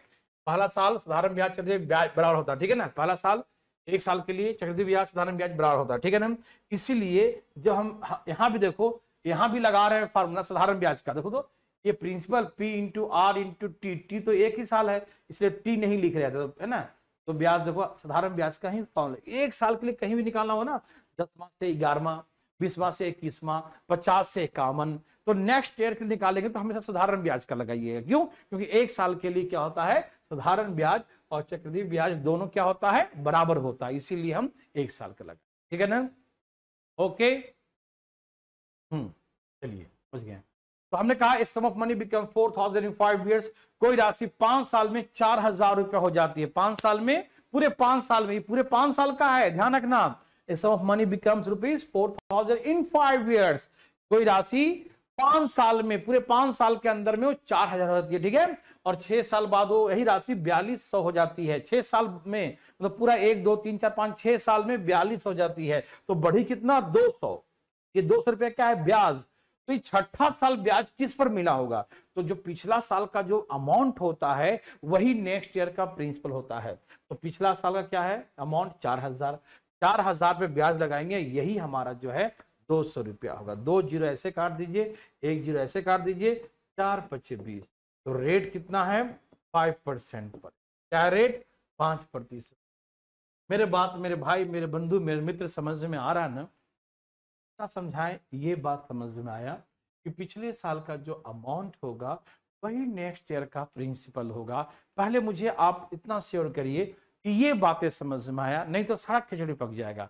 पहला साल साधारण ब्याज चक्रवृद्धि ब्याज बराबर होता है, ठीक है ना, पहला साल 1 साल के लिए चक्रवृद्धि ब्याज साधारण ब्याज बराबर होता है, ठीक है ना। इसीलिए जब हम यहाँ भी देखो, यहाँ भी लगा रहे हैं फार्मूला साधारण ब्याज का, देखो तो ये principal P into R into T, T तो एक ही साल है इसलिए टी नहीं लिख रहे थे, है ना। तो ब्याज देखो साधारण ब्याज का ही फॉर्मूला 1 साल के लिए कहीं भी निकालना हो ना, 10वां से 11वां, 20वां से 21वां, 50 से 51, तो नेक्स्ट ईयर के निकालेंगे तो हमेशा साधारण ब्याज का लगाइएगा। क्यों? क्योंकि 1 साल के लिए क्या होता है, साधारण ब्याज और चक्रवृद्धि ब्याज दोनों क्या होता है, बराबर होता है, इसीलिए हम 1 साल का लगाए, ठीक है ना। ओके, चलिए समझ गए। तो हमने कहा sum of money become 4000 in 5 years, कोई राशि 5 साल में 4000 रुपया हो जाती है, 5 साल में, पूरे 5 साल में, पूरे 5 साल का है, ध्यान रखना। Sum of money becomes ₹4000 in 5 years, कोई राशि 5 साल में, पूरे 5 साल के अंदर में वो 4000 हो जाती है, ठीक है। और 6 साल बाद वो यही राशि 4200 हो जाती है, 6 साल में, मतलब पूरा 1 2 3 4 5 6 साल में 42 हो जाती है, तो बढ़ी कितना, 200। ये 200 रुपया क्या है, ब्याज। तो ये छठा साल ब्याज किस पर मिला होगा, तो जो पिछला साल का जो अमाउंट होता है वही नेक्स्ट ईयर का प्रिंसिपल होता है। तो पिछला साल का क्या है अमाउंट, 4000, 4000 पे ब्याज लगाएंगे, यही हमारा जो है 200 रुपया होगा। 2 जीरो ऐसे काट दीजिए, 1 जीरो ऐसे काट दीजिए, 4 5 20, तो रेट कितना है, 5% पर। क्या रेट, 5%। मेरे बात, मेरे भाई, मेरे बंधु, मेरे मित्र, समझ में आ रहा है ना, समझाएं, ये बात समझ में आया कि पिछले साल का जो अमाउंट होगा वही नेक्स्ट ईयर का प्रिंसिपल होगा। पहले मुझे आप इतना श्योर करिए कि ये बातें समझ में आया, नहीं तो सारा खिचड़ी पक जाएगा।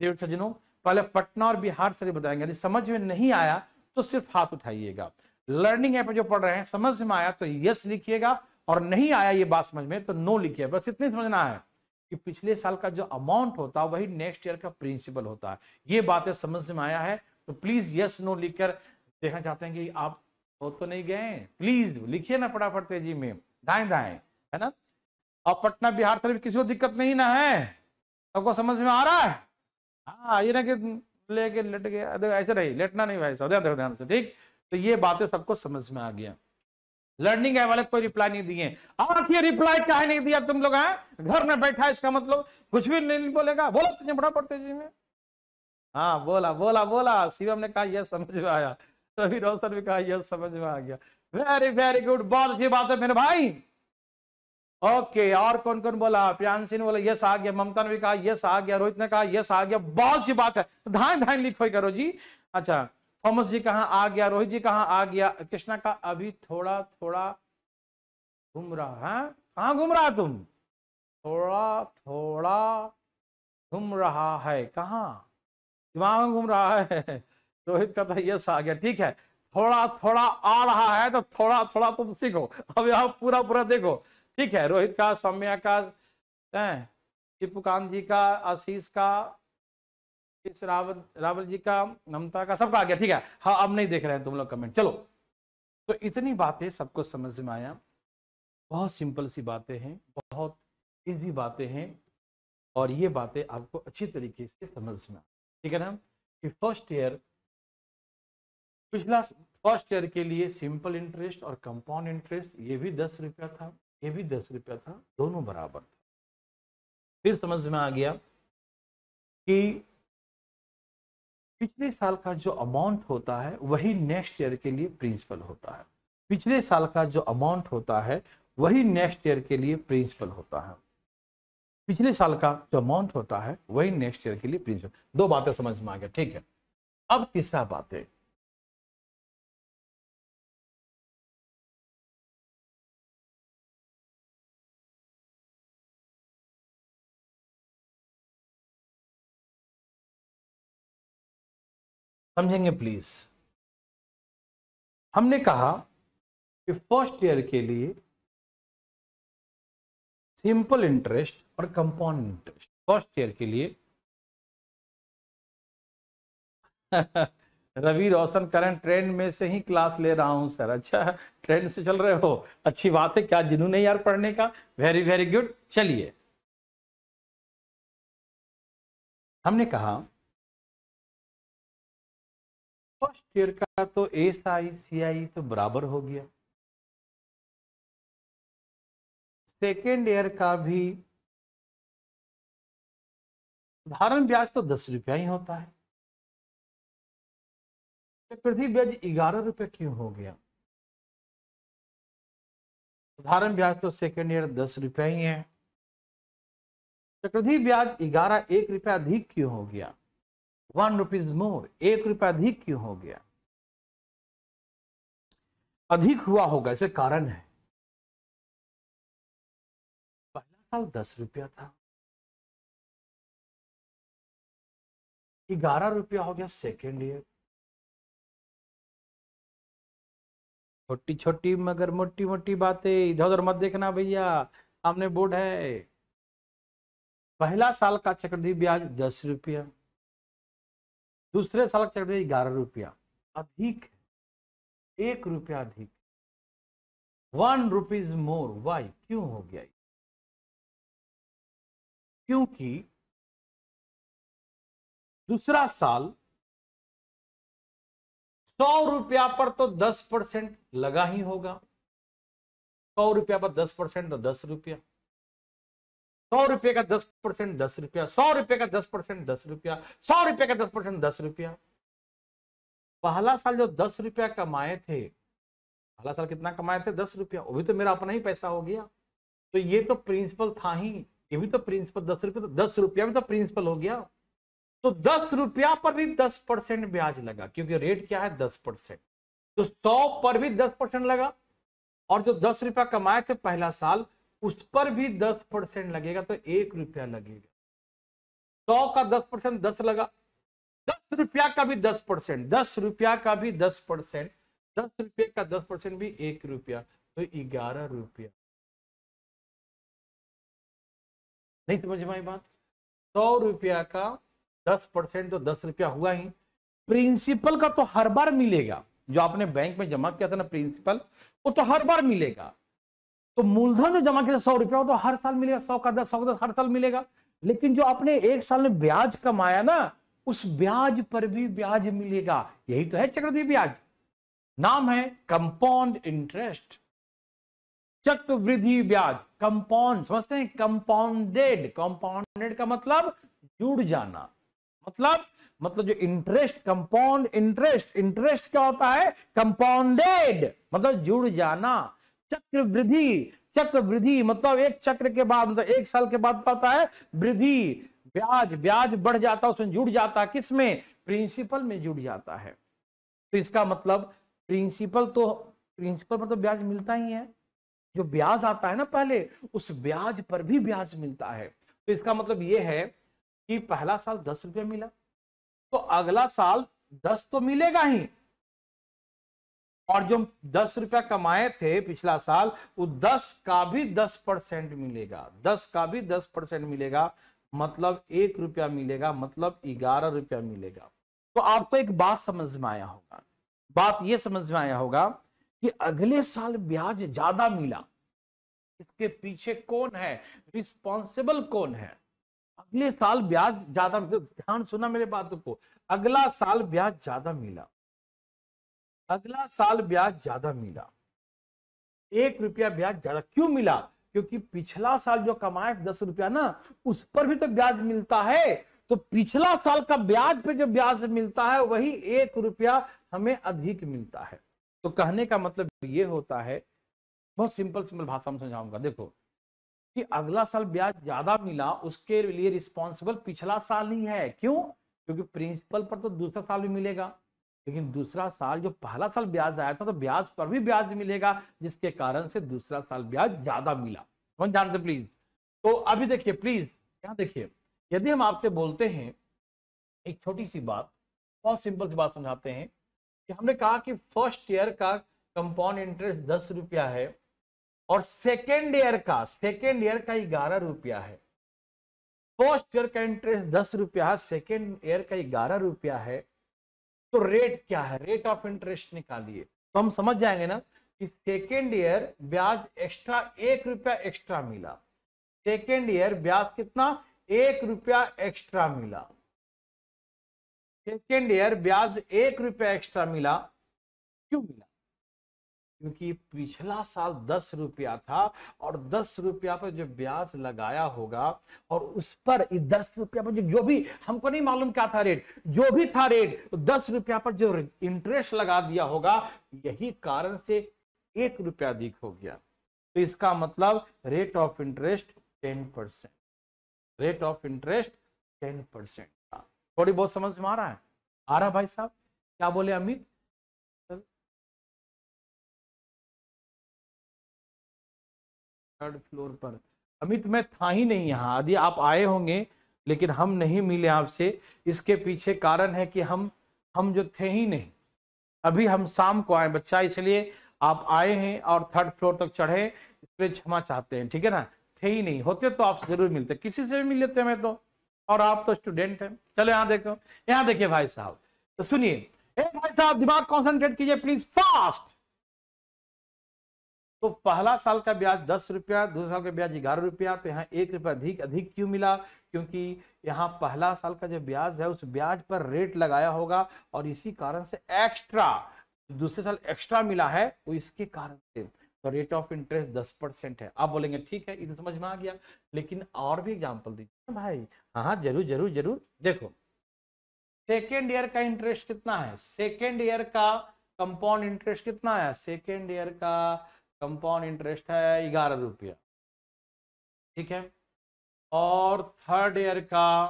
देव सज्जनों, पहले पटना और बिहार से बताएंगे, यदि समझ में नहीं आया तो सिर्फ हाथ उठाइएगा। लर्निंग ऐप जो पढ़ रहे हैं समझ में आया तो यस लिखिएगा, और नहीं आया ये बात समझ में तो नो लिखिए, बस इतनी समझना है कि पिछले साल का जो अमाउंट होता है वही नेक्स्ट ईयर का प्रिंसिपल होता है। ये बातें समझ में आया है तो प्लीज यस नो लिखकर देखना चाहते हैं कि आप हो तो नहीं गए, प्लीज लिखिए ना फटाफट तेजी में, दाएं दाएं, है ना। और पटना बिहार से भी किसी को दिक्कत नहीं ना है, सबको समझ में आ रहा है। हाँ, ये ना कि लेके लेट गया, ऐसे नहीं, लेटना नहीं भाई साहब, ध्यान से, ठीक। तो ये बातें सबको समझ में आ गया। लर्निंग ऐप वाले कोई रिप्लाई नहीं दिए, आखिर रिप्लाई क्या नहीं दिया तुम लोग, हैं घर में बैठा, इसका मतलब कुछ भी नहीं बोलेगा, बोला तुझे बड़ा पड़ते जी में। हाँ बोला बोला बोला, शिवम ने कहा यह समझ में आया, रवि रोशन भी कहा यह समझ में आ गया, वेरी वेरी गुड, बहुत अच्छी बात है मेरे भाई। ओके, और कौन कौन बोला, प्रियांशी ने बोला यस आ गया, ममता ने भी कहा यस आ गया, रोहित ने कहा यस आ गया, बहुत सी बात है, धाए धाए लिखो करो जी। अच्छा, थॉमस जी कहाँ आ गया, रोहित जी कहाँ आ गया, कृष्णा का अभी थोड़ा थोड़ा घूम रहा है, कहाँ घूम रहा है तुम, थोड़ा थोड़ा घूम रहा है, कहाँ दिमाग में घूम रहा है। रोहित का था यस आ गया, ठीक है, थोड़ा थोड़ा आ रहा है तो थोड़ा थोड़ा तुम सीखो, अब यहाँ पूरा पूरा देखो, ठीक है। रोहित का, सौम्या का, टिपुकांत जी का, आशीष का, इस रावल जी का, ममता का, सबका आ गया, ठीक है। हाँ, अब नहीं देख रहे हैं तुम लोग कमेंट, चलो। तो इतनी बातें सबको समझ में आया, बहुत सिंपल सी बातें हैं, बहुत इजी बातें हैं, और ये बातें आपको अच्छी तरीके से समझ में, ठीक है ना। कि फर्स्ट ईयर, पिछला फर्स्ट ईयर के लिए सिंपल इंटरेस्ट और कंपाउंड इंटरेस्ट, ये भी 10 रुपया था, ये भी 10 रुपया था, दोनों बराबर था। फिर समझ में आ गया कि पिछले साल का जो अमाउंट होता है वही नेक्स्ट ईयर के लिए प्रिंसिपल होता है, पिछले साल का जो अमाउंट होता है वही नेक्स्ट ईयर के लिए प्रिंसिपल होता है, पिछले साल का जो अमाउंट होता है वही नेक्स्ट ईयर के लिए प्रिंसिपल। 2 बातें समझ में आ गया, ठीक है। अब तीसरा बात है, समझेंगे प्लीज। हमने कहा कि फर्स्ट ईयर के लिए सिंपल इंटरेस्ट और कंपाउंड इंटरेस्ट, फर्स्ट ईयर के लिए रवि रोशन करें ट्रेन में से ही क्लास ले रहा हूं सर। अच्छा, ट्रेन से चल रहे हो, अच्छी बात है। क्या जुनून है यार पढ़ने का, वेरी वेरी गुड। चलिए, हमने कहा फर्स्ट ईयर का तो SI CI तो बराबर हो गया, सेकेंड ईयर का भी साधारण ब्याज तो 10 रुपया ही होता है, चक्रवृद्धि ब्याज 11 रुपये क्यों हो गया? साधारण ब्याज तो सेकेंड ईयर 10 रुपया ही है, चक्रवृद्धि ब्याज 11, 1 रुपया अधिक क्यों हो गया? 1 रुपीज मोर, 1 रुपया अधिक क्यों हो गया? अधिक हुआ होगा, इसे कारण है, पहला साल 10 रुपया था, 11 रुपया हो गया सेकेंड ईयर। छोटी छोटी मगर मोटी मोटी बातें इधर उधर मत देखना भैया, सामने बोर्ड है। पहला साल का चक्रवृद्धि ब्याज 10 रुपया, दूसरे साल का चक्रवृद्धि 11 रुपया, अधिक 1 रुपया अधिक, 1 रुपीज मोर। वाई, क्यों हो गया? क्योंकि दूसरा साल 100 रुपया पर तो 10% लगा ही होगा, 100 रुपया पर 10% तो 10 रुपया, 100 रुपये का 10% 10 रुपया, 100 रुपये का 10% 10 रुपया, 100 रुपये का 10% 10 रुपया। पहला साल जो 10 रुपया कमाए थे, पहला साल कितना कमाए थे? 10 रुपया, वो भी तो मेरा अपना ही पैसा हो गया, तो ये तो प्रिंसिपल था ही, ये भी तो प्रिंसिपल 10 रुपया, तो 10 रुपया भी तो प्रिंसिपल हो गया। तो 10 रुपया पर भी 10% ब्याज लगा, क्योंकि रेट क्या है? 10%। तो 100 पर भी 10% लगा, और जो 10 रुपया कमाए थे पहला साल, उस पर भी 10% लगेगा, तो 1 रुपया लगेगा। 100 का 10% 10 लगा, 10 रुपया का भी 10%, 10 रुपया का भी 10%, 10 रुपये का 10% भी 1 रुपया, तो 11 रुपया। नहीं समझ में आई बात? 100 रुपया का 10% तो 10 रुपया हुआ ही। प्रिंसिपल का तो हर बार मिलेगा, जो आपने बैंक में जमा किया था ना प्रिंसिपल, वो तो हर बार मिलेगा। तो मूलधन जो जमा किया था 100 रुपया, वो तो हर साल मिलेगा, 100 का 10, 100 का 10 हर साल मिलेगा। लेकिन जो आपने एक साल में ब्याज कमाया ना, उस ब्याज पर भी ब्याज मिलेगा। यही तो है चक्रवृद्धि ब्याज, नाम है कंपाउंड इंटरेस्ट, चक्रवृद्धि ब्याज। कंपाउंड समझते हैं? कंपाउंडेड, कंपाउंडेड का मतलब जुड़ जाना, मतलब जो इंटरेस्ट, कंपाउंड इंटरेस्ट, इंटरेस्ट क्या होता है? कंपाउंडेड मतलब जुड़ जाना। चक्रवृद्धि, चक्रवृद्धि मतलब एक चक्र के बाद, मतलब एक साल के बाद क्या होता है? वृद्धि, ब्याज, ब्याज बढ़ जाता है, उसमें जुड़ जाता है, किसमें? प्रिंसिपल में जुड़ जाता है। तो इसका मतलब प्रिंसिपल मतलब ब्याज मिलता ही है, जो ब्याज आता है ना पहले, उस ब्याज पर भी ब्याज मिलता है। तो इसका मतलब यह है कि पहला साल 10 रुपया मिला, तो अगला साल 10 तो मिलेगा ही, और जो 10 रुपया कमाए थे पिछला साल, वो 10 का भी 10% मिलेगा, 10 का भी 10% मिलेगा, मतलब 1 रुपया मिलेगा, मतलब 11 रुपया मिलेगा। तो आपको एक बात समझ में आया होगा, बात यह समझ में आया होगा कि अगले साल ब्याज ज्यादा मिला, इसके पीछे कौन है? रिस्पॉन्सिबल कौन है? अगले साल ब्याज ज्यादा, ध्यान सुना मेरे बातों को, अगला साल ब्याज ज्यादा मिला, अगला साल ब्याज ज्यादा मिला, 1 रुपया ब्याज ज्यादा क्यों मिला? क्योंकि पिछला साल जो कमाए 10 रुपया ना, उस पर भी तो ब्याज मिलता है। तो पिछला साल का ब्याज पे जो ब्याज मिलता है, वही 1 रुपया हमें अधिक मिलता है। तो कहने का मतलब ये होता है, बहुत सिंपल भाषा में समझाऊंगा, देखो कि अगला साल ब्याज ज्यादा मिला, उसके लिए रिस्पॉन्सिबल पिछला साल ही है। क्यों? क्योंकि प्रिंसिपल पर तो दूसरा साल भी मिलेगा, लेकिन दूसरा साल जो पहला साल ब्याज आया था, तो ब्याज पर भी ब्याज मिलेगा, जिसके कारण से दूसरा साल ब्याज ज्यादा मिला। ध्यान से प्लीज। तो अभी देखिए प्लीज, यहां देखिए, यदि हम आपसे बोलते हैं एक छोटी सी बात, बहुत सिंपल सी बात समझाते हैं, कि हमने कहा कि फर्स्ट ईयर का कंपाउंड इंटरेस्ट 10 रुपया है, और सेकेंड ईयर का 11 रुपया है। फर्स्ट ईयर का इंटरेस्ट 10 रुपया है, सेकेंड ईयर का 11 रुपया है। तो रेट क्या है, रेट ऑफ इंटरेस्ट निकालिए। तो हम समझ जाएंगे ना कि सेकेंड ईयर ब्याज एक्स्ट्रा 1 रुपया एक्स्ट्रा मिला। सेकेंड ईयर ब्याज कितना, 1 रुपया एक्स्ट्रा मिला। सेकेंड ईयर ब्याज 1 रुपया एक्स्ट्रा मिला। क्यों मिला? क्योंकि पिछला साल 10 रुपया था और 10 रुपया पर जो ब्याज लगाया होगा और उस पर 10 रुपया पर जो भी, हमको नहीं मालूम क्या था रेट, जो भी था रेट, तो 10 रुपया पर जो इंटरेस्ट लगा दिया होगा, यही कारण से 1 रुपया अधिक हो गया। तो इसका मतलब rate of interest 10%, rate of interest 10% था। थोड़ी बहुत समझ में आ रहा है? आ रहा भाई साहब? क्या बोले अमित? थर्ड फ्लोर पर अमित मैं था ही नहीं यहाँ, यदि आप आए होंगे लेकिन हम नहीं मिले आपसे। इसके पीछे कारण है कि हम जो थे ही नहीं, अभी हम शाम को आए बच्चा, इसलिए आप आए हैं और थर्ड फ्लोर तक चढ़े, इसलिए क्षमा चाहते हैं, ठीक है ना। थे ही नहीं, होते तो आपसे जरूर मिलते, किसी से भी मिल लेते मैं तो, और आप तो स्टूडेंट हैं। चलो यहाँ देखो, यहाँ देखिए भाई साहब, तो सुनिए भाई साहब, दिमाग कॉन्सेंट्रेट कीजिए प्लीज, फास्ट। तो पहला साल का ब्याज 10 रुपया, दूसरा साल का ब्याज 11 रुपया, तो यहाँ 1 रुपया अधिक। अधिक क्यों मिला? क्योंकि यहाँ पहला साल का जो ब्याज है उस ब्याज पर रेट लगाया होगा और इसी कारण से एक्स्ट्रा, दूसरे साल एक्स्ट्रा मिला है, वो इसके कारण से। तो रेट ऑफ इंटरेस्ट 10% है। आप बोलेंगे ठीक है, इधर समझ में आ गया, लेकिन और भी एग्जाम्पल दीजिए भाई। हाँ जरूर जरूर जरूर। देखो सेकेंड ईयर का इंटरेस्ट कितना है, सेकेंड ईयर का कंपाउंड इंटरेस्ट कितना है, सेकेंड ईयर का कंपाउंड इंटरेस्ट है 11 रुपया, ठीक है। और थर्ड ईयर का,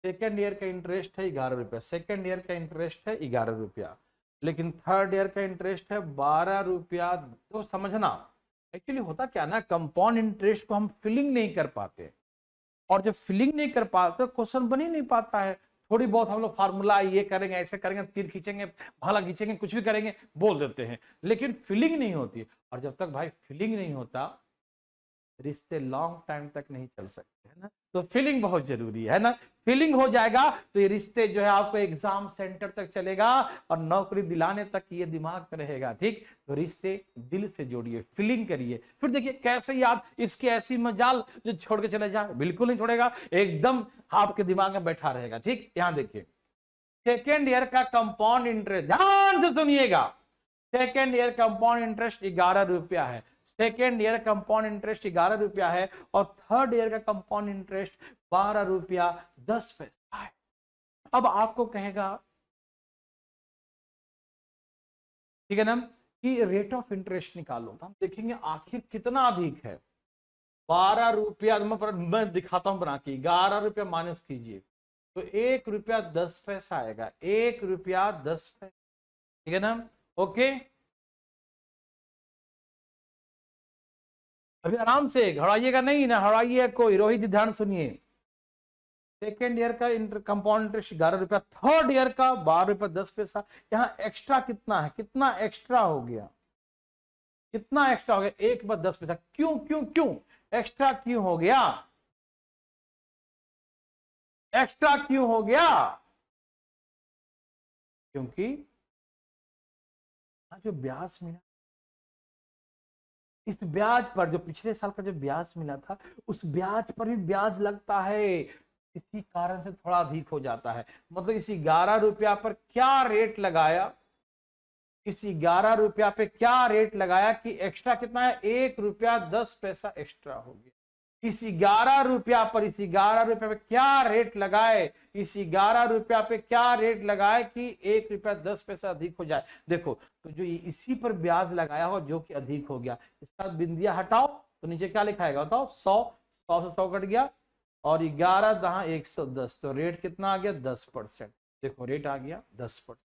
सेकेंड ईयर का इंटरेस्ट है 11 रुपया, सेकेंड ईयर का इंटरेस्ट है 11 रुपया, लेकिन थर्ड ईयर का इंटरेस्ट है 12 रुपया। तो समझना एक्चुअली होता क्या ना, कंपाउंड इंटरेस्ट को हम फिलिंग नहीं कर पाते, और जब फिलिंग नहीं कर पाते क्वेश्चन बन ही नहीं पाता है। थोड़ी बहुत हम लोग फार्मूला ये करेंगे, ऐसे करेंगे, तीर खींचेंगे, भाला खींचेंगे, कुछ भी करेंगे, बोल देते हैं, लेकिन फिलिंग नहीं होती। और जब तक भाई फिलिंग नहीं होता, रिश्ते लॉन्ग टाइम तक नहीं चल सकते, है ना। तो फीलिंग बहुत जरूरी है ना। फीलिंग हो जाएगा तो ये रिश्ते जो है आपको एग्जाम सेंटर तक चलेगा और नौकरी दिलाने तक ये दिमाग में रहेगा, ठीक। तो रिश्ते दिल से जोड़िए, फीलिंग करिए, फिर देखिए कैसे याद, इसकी ऐसी मजाल जो छोड़ के चले जाए, बिल्कुल नहीं छोड़ेगा, एकदम आपके दिमाग में बैठा रहेगा, ठीक। यहां देखिए सेकेंड ईयर का कंपाउंड इंटरेस्ट, ध्यान से सुनिएगा, सेकेंड ईयर कंपाउंड इंटरेस्ट 11 रुपया है, सेकेंड ईयर कंपाउंड इंटरेस्ट 11 रुपया है, और थर्ड ईयर का कंपाउंड इंटरेस्ट 12 रुपया 10 पैसा है। अब आपको कहेगा, ठीक है ना, कि रेट ऑफ इंटरेस्ट निकालो, तो हम देखेंगे आखिर कितना अधिक है। 12 रुपया, मैं दिखाता हूं बना के, 11 रुपया माइनस कीजिए तो 1 रुपया 10 पैसा आएगा, 1 रुपया 10 पैसा, ठीक है ना। ओके, अभी आराम से हड़ाइएगा नहीं ना, हड़ाइए कोई, रोहित ध्यान सुनिए। सेकेंड ईयर का कंपाउंड इंटरेस्ट 11 रुपया, थर्ड ईयर का 12 रुपया 10 पैसा। यहाँ एक्स्ट्रा कितना है, कितना एक्स्ट्रा हो गया, कितना एक्स्ट्रा हो गया, 1 रुपया 10 पैसा। क्यों क्यों क्यों एक्स्ट्रा क्यों हो गया, एक्स्ट्रा क्यों हो गया? क्योंकि जो ब्याज मिला, इस ब्याज पर, जो पिछले साल का जो ब्याज मिला था, उस ब्याज पर भी ब्याज लगता है, इसी कारण से थोड़ा अधिक हो जाता है। मतलब इस 11 रुपया पर क्या रेट लगाया, इस 11 रुपया पे क्या रेट लगाया कि एक्स्ट्रा कितना है, 1 रुपया 10 पैसा एक्स्ट्रा हो गया। इस 11 रुपया पर, इस 11 रुपया पे क्या रेट लगाए, इस 11 रुपया पे क्या रेट लगाए कि 1 रुपया 10 पैसा अधिक हो जाए। देखो तो जो इसी पर ब्याज लगाया हो जो कि अधिक हो गया, इसका बिंदिया हटाओ तो नीचे क्या लिखाएगा बताओ, 100 से 100 कट गया, और 11 दहा 110, तो रेट कितना आ गया, 10%। देखो रेट आ गया 10%।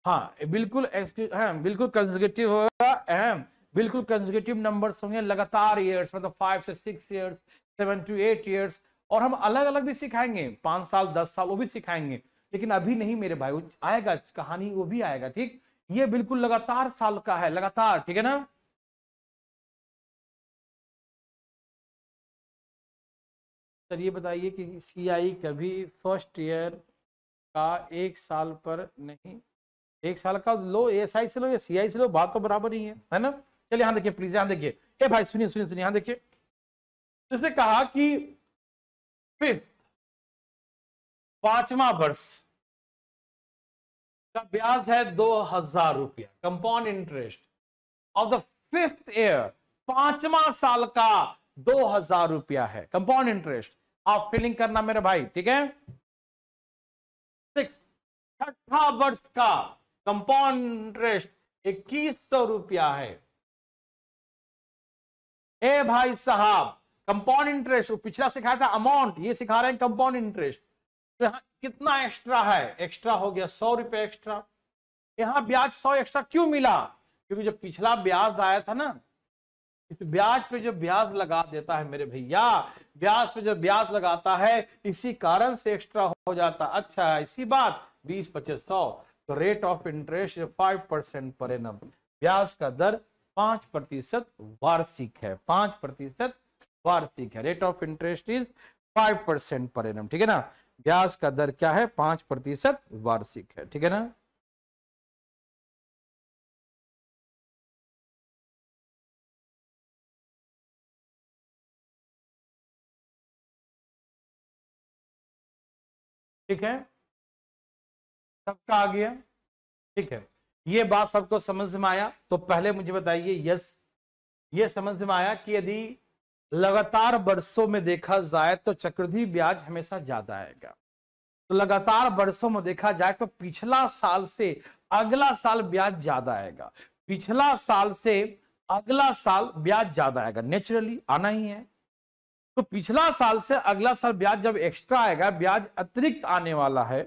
हाँ बिल्कुल, हाँ बिल्कुल कंसेक्यूटिव होगा, बिल्कुल कंसेक्यूटिव नंबर्स होंगे, लगातार ईयर्स, मतलब 5 से 6 ईयर्स, 7 to 8 ईयर्स, और हम अलग अलग भी सिखाएंगे, 5 साल 10 साल वो भी सिखाएंगे, लेकिन अभी नहीं मेरे भाई, वो आएगा कहानी, वो भी आएगा, ठीक। ये बिल्कुल लगातार साल का है, लगातार, ठीक है ना। सर ये बताइए कि सीआई कभी फर्स्ट ईयर का 1 साल पर नहीं, 1 साल का लो, एसआई से लो या सीआई से लो, बात तो बराबर ही है ना। चलिए यहाँ देखिए प्लीज, यहाँ देखिए, ए भाई सुनिए सुनिए सुनिए, यहाँ देखिए, इसने कहा कि फिफ्थ 5वां वर्ष का ब्याज है 2000 रुपया, compound interest of the 5th year, 5वां साल का 2000 रुपया है कंपाउंड इंटरेस्ट। आप फिलिंग करना मेरे भाई, ठीक है। 6ठा वर्ष का कंपाउंड इंटरेस्ट 2100 रुपया है। ए भाई साहब, कंपाउंड इंटरेस्ट पिछला सिखाया था अमाउंट, ये सिखा रहे हैं कंपाउंड इंटरेस्ट। तो यहां कितना एक्स्ट्रा है, एक्स्ट्रा हो गया 100 रुपए एक्स्ट्रा। यहां ब्याज 100 एक्स्ट्रा क्यों मिला, क्योंकि जो पिछला ब्याज आया था ना, इस ब्याज पे जो ब्याज लगा देता है मेरे भैया, ब्याज पे जो ब्याज लगाता है, इसी कारण से एक्स्ट्रा हो जाता। अच्छा इसी बात, 20 25 100, तो rate of interest 5% per annum, ब्याज का दर 5% वार्षिक है, 5% वार्षिक है। Rate of interest is 5% per annum, ठीक है ना। ब्याज का दर क्या है, 5% वार्षिक है, ठीक है ना। ठीक है, सबका आ गया, ठीक है। ये बात सबको समझ में आया, तो पहले मुझे बताइए, यस ये समझ में आया कि यदि लगातार वर्षों में देखा जाए तो चक्रवृद्धि ब्याज हमेशा ज्यादा आएगा। तो लगातार वर्षों में देखा जाए तो पिछला साल से अगला साल ब्याज ज्यादा आएगा, पिछला साल से अगला साल ब्याज ज्यादा आएगा, नेचुरली आना ही है। तो पिछला साल से अगला साल ब्याज जब एक्स्ट्रा आएगा, ब्याज अतिरिक्त आने वाला है,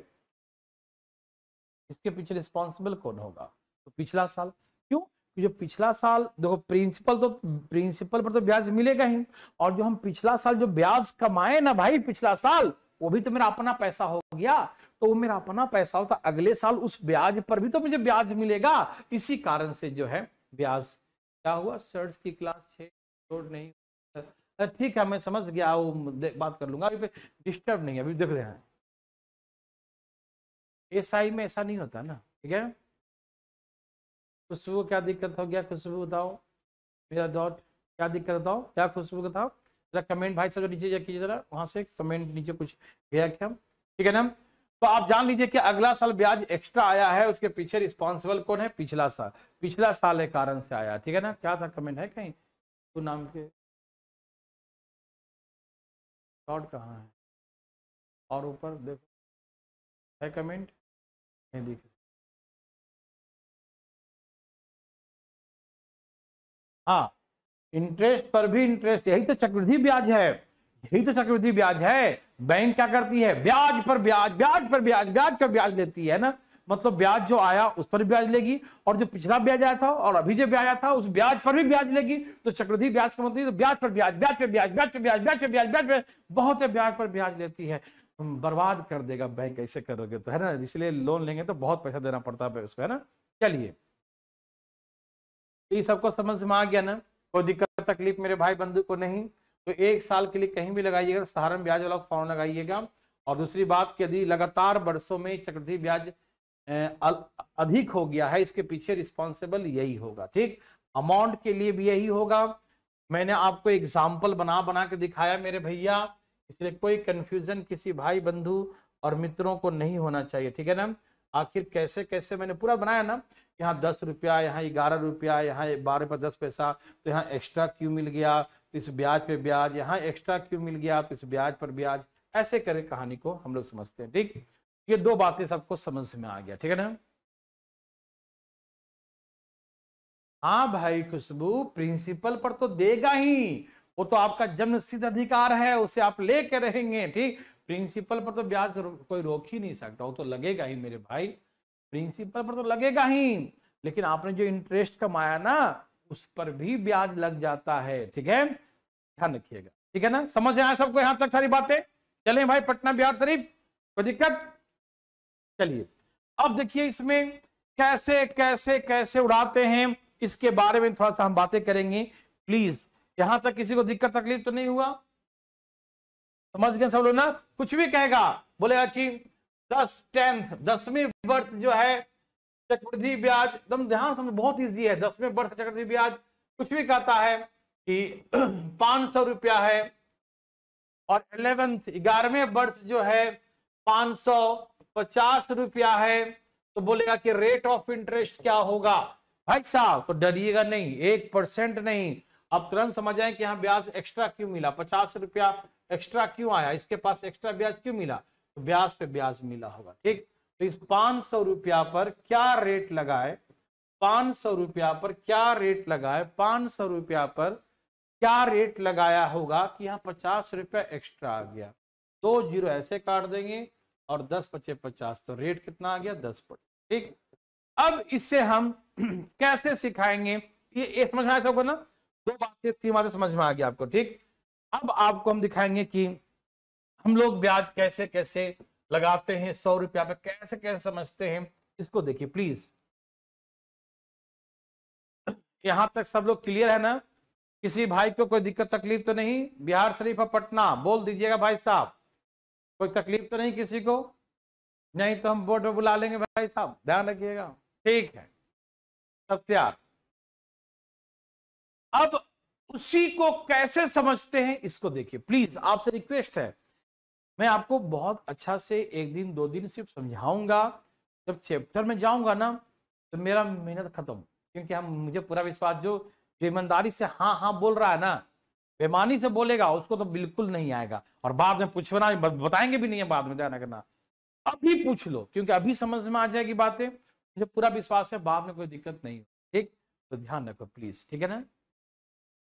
इसके पीछे रिस्पॉन्सिबल कौन होगा, तो पिछला साल। क्यों, जो पिछला साल देखो, प्रिंसिपल पर तो ब्याज मिलेगा ही, और जो हम पिछला साल जो ब्याज कमाए ना भाई, पिछला साल वो भी तो मेरा अपना पैसा हो गया, तो वो मेरा अपना पैसा होता, अगले साल उस ब्याज पर भी तो मुझे ब्याज मिलेगा। इसी कारण से जो है ब्याज क्या हुआ, सर्च की क्लास 6 छोड़ नहीं, ठीक है मैं समझ गया, वो बात कर लूंगा, अभी डिस्टर्ब नहीं है, अभी देख रहे हैं एसआई में ऐसा नहीं होता ना, ठीक है। खुशबू क्या दिक्कत हो गया, खुशबू बताओ, मेरा डॉट क्या दिक्कत बताओ, क्या खुशबू बताओ जरा, कमेंट भाई सब नीचे कीजिए जरा, वहां से कमेंट नीचे कुछ गया क्या, ठीक है ना। तो आप जान लीजिए कि अगला साल ब्याज एक्स्ट्रा आया है, उसके पीछे रिस्पॉन्सिबल कौन है, पिछला साल, पिछला साल एक कारण से आया, ठीक है ना। क्या था कमेंट है कहीं, तो नाम के डॉट कहाँ है, और ऊपर देखो है कमेंट, नहीं दिख, हाँ इंटरेस्ट पर भी इंटरेस्ट, यही तो चक्रवृद्धि ब्याज है, यही तो चक्रवृद्धि ब्याज है। बैंक क्या करती है, ब्याज पर ब्याज, ब्याज पर ब्याज, ब्याज पर ब्याज लेती है ना, मतलब ब्याज जो आया उस पर ब्याज लेगी, और जो पिछला ब्याज आया था और अभी जो ब्याज आया था उस ब्याज पर भी ब्याज लेगी। तो चक्रवृद्धि ब्याज का मतलब तो ब्याज पर ब्याज, ब्याज पे ब्याज, ब्याज पे ब्याज, ब्याज पे ब्याज, ब्याज पे बहुत ब्याज पर ब्याज लेती है। बर्बाद कर देगा बैंक ऐसे करोगे तो, है ना। इसलिए लोन लेंगे तो बहुत पैसा देना पड़ता है उसको, है ना। चलिए ये सबको समझ में आ गया ना, कोई दिक्कत तकलीफ मेरे भाई बंधु को नहीं। तो 1 साल के लिए कहीं भी लगाइएगा साधारण ब्याज वाला फॉर्म लगाइएगा। और दूसरी बात कि यदि लगातार वर्षों में चक्रवृद्धि ब्याज अधिक हो गया है, इसके पीछे रिस्पॉन्सिबल यही होगा, ठीक। अमाउंट के लिए भी यही होगा। मैंने आपको एग्जाम्पल बना बना के दिखाया मेरे भैया, इसलिए कोई कंफ्यूजन किसी भाई बंधु और मित्रों को नहीं होना चाहिए, ठीक है ना। आखिर कैसे कैसे मैंने पूरा बनाया ना, यहाँ 10 रुपया, यहाँ 11 रुपया, यहाँ 12 पर 10 पैसा, तो यहाँ एक्स्ट्रा क्यों मिल गया, तो इस ब्याज पे ब्याज, यहाँ एक्स्ट्रा क्यों मिल गया, तो इस ब्याज पर ब्याज, ऐसे करे कहानी को हम लोग समझते हैं, ठीक। ये 2 बातें सबको समझ में आ गया, ठीक है ना। हाँ भाई खुशबू, प्रिंसिपल पर तो देगा ही, वो तो आपका जन्म सिद्ध अधिकार है, उसे आप लेके रहेंगे, ठीक। प्रिंसिपल पर तो ब्याज कोई रोक ही नहीं सकता, वो तो लगेगा ही मेरे भाई, प्रिंसिपल पर तो लगेगा ही। लेकिन आपने जो इंटरेस्ट कमाया ना, उस पर भी ब्याज लग जाता है, ठीक है, ध्यान रखिएगा, ठीक है ना। समझ आया सबको यहां तक सारी बातें। चलें भाई पटना बिहार शरीफ, कोई दिक्कत। चलिए अब देखिए इसमें कैसे कैसे कैसे उड़ाते हैं, इसके बारे में थोड़ा सा हम बातें करेंगे। प्लीज यहां तक किसी को दिक्कत तकलीफ तो नहीं हुआ, समझ गए सब लोग ना। कुछ भी कहेगा, बोलेगा कि 10वीं वर्ष जो है चक्रवृद्धि ब्याज, एकदम ध्यान समझ, बहुत इजी है। 10वें वर्ष चक्रवृद्धि ब्याज कुछ भी कहता है कि 500 रुपया है, और 11वें वर्ष जो है 550 रुपया है। तो बोलेगा कि रेट ऑफ इंटरेस्ट क्या होगा भाई साहब, तो डरिएगा नहीं, 1% नहीं। अब तुरंत समझ आए कि यहाँ ब्याज एक्स्ट्रा क्यों मिला, 50 रुपया एक्स्ट्रा क्यों आया, इसके पास एक्स्ट्रा ब्याज क्यों मिला, तो ब्याज पे ब्याज मिला होगा। ठीक, तो इस 500 रुपया पर क्या रेट लगाए, 500 रुपया पर क्या रेट लगाए, 500 रुपया पर क्या रेट लगाया होगा कि यहाँ 50 रुपया एक्स्ट्रा आ गया। 2 जीरो ऐसे काट देंगे और 10 पचे 50, तो रेट कितना आ गया 10%। ठीक, अब इससे हम कैसे सिखाएंगे, ये समझ में आया सबको ना, 2 बातें 3 बातें समझ में आ गया आपको। ठीक, अब आपको हम दिखाएंगे कि हम लोग ब्याज कैसे कैसे लगाते हैं, 100 रुपया पे कैसे कैसे समझते हैं, इसको देखिए प्लीज। यहां तक सब लोग क्लियर है ना? किसी भाई को कोई दिक्कत तकलीफ तो नहीं? बिहार शरीफ और पटना बोल दीजिएगा भाई साहब, कोई तकलीफ तो नहीं किसी को? नहीं तो हम बोर्ड में बुला लेंगे भाई साहब, ध्यान रखिएगा। ठीक है, सब तैयार। अब उसी को कैसे समझते हैं इसको देखिए प्लीज, आपसे रिक्वेस्ट है। मैं आपको बहुत अच्छा से 1 दिन 2 दिन सिर्फ समझाऊंगा, जब चैप्टर में जाऊंगा ना तो मेरा मेहनत खत्म, क्योंकि हम मुझे पूरा विश्वास, जो ईमानदारी से हाँ हाँ बोल रहा है ना, बेईमानी से बोलेगा उसको तो बिल्कुल नहीं आएगा, और बाद में पूछना बताएंगे भी नहीं है, बाद में ध्यान रखना। अभी पूछ लो, क्योंकि अभी समझ में आ जाएगी बातें, मुझे पूरा विश्वास है बाद में कोई दिक्कत नहीं हो। ठीक, तो ध्यान रखो प्लीज, ठीक है ना?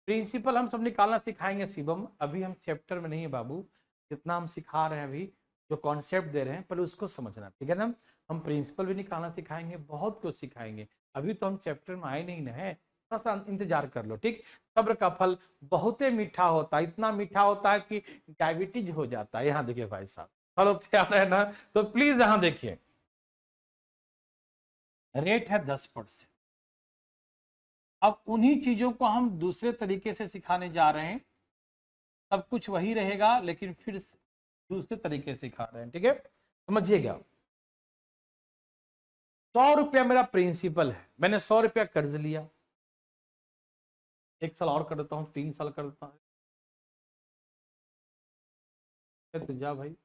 प्रिंसिपल हम सब निकालना सिखाएंगे शिवम, अभी हम चैप्टर में नहीं है बाबू, जितना हम सिखा रहे हैं अभी, जो कॉन्सेप्ट दे रहे हैं पहले उसको समझना, ठीक है ना? हम प्रिंसिपल भी निकालना सिखाएंगे, बहुत कुछ सिखाएंगे, अभी तो हम चैप्टर में आए नहीं ना है, थोड़ा सा इंतजार कर लो। ठीक, सब्र का फल बहुत मीठा होता है, इतना मीठा होता है कि डायबिटीज हो जाता है। यहाँ देखिए भाई साहब, फल तैयार है ना? तो प्लीज यहाँ देखिए, रेट है 10%। अब उन्हीं चीजों को हम दूसरे तरीके से सिखाने जा रहे हैं, सब कुछ वही रहेगा लेकिन फिर दूसरे तरीके से सिखा रहे हैं। ठीक है, समझिएगा। 100 रुपया मेरा प्रिंसिपल है, मैंने 100 रुपया कर्ज लिया, 1 साल और कर देता हूं, 3 साल कर देता हूं, तो जा भाई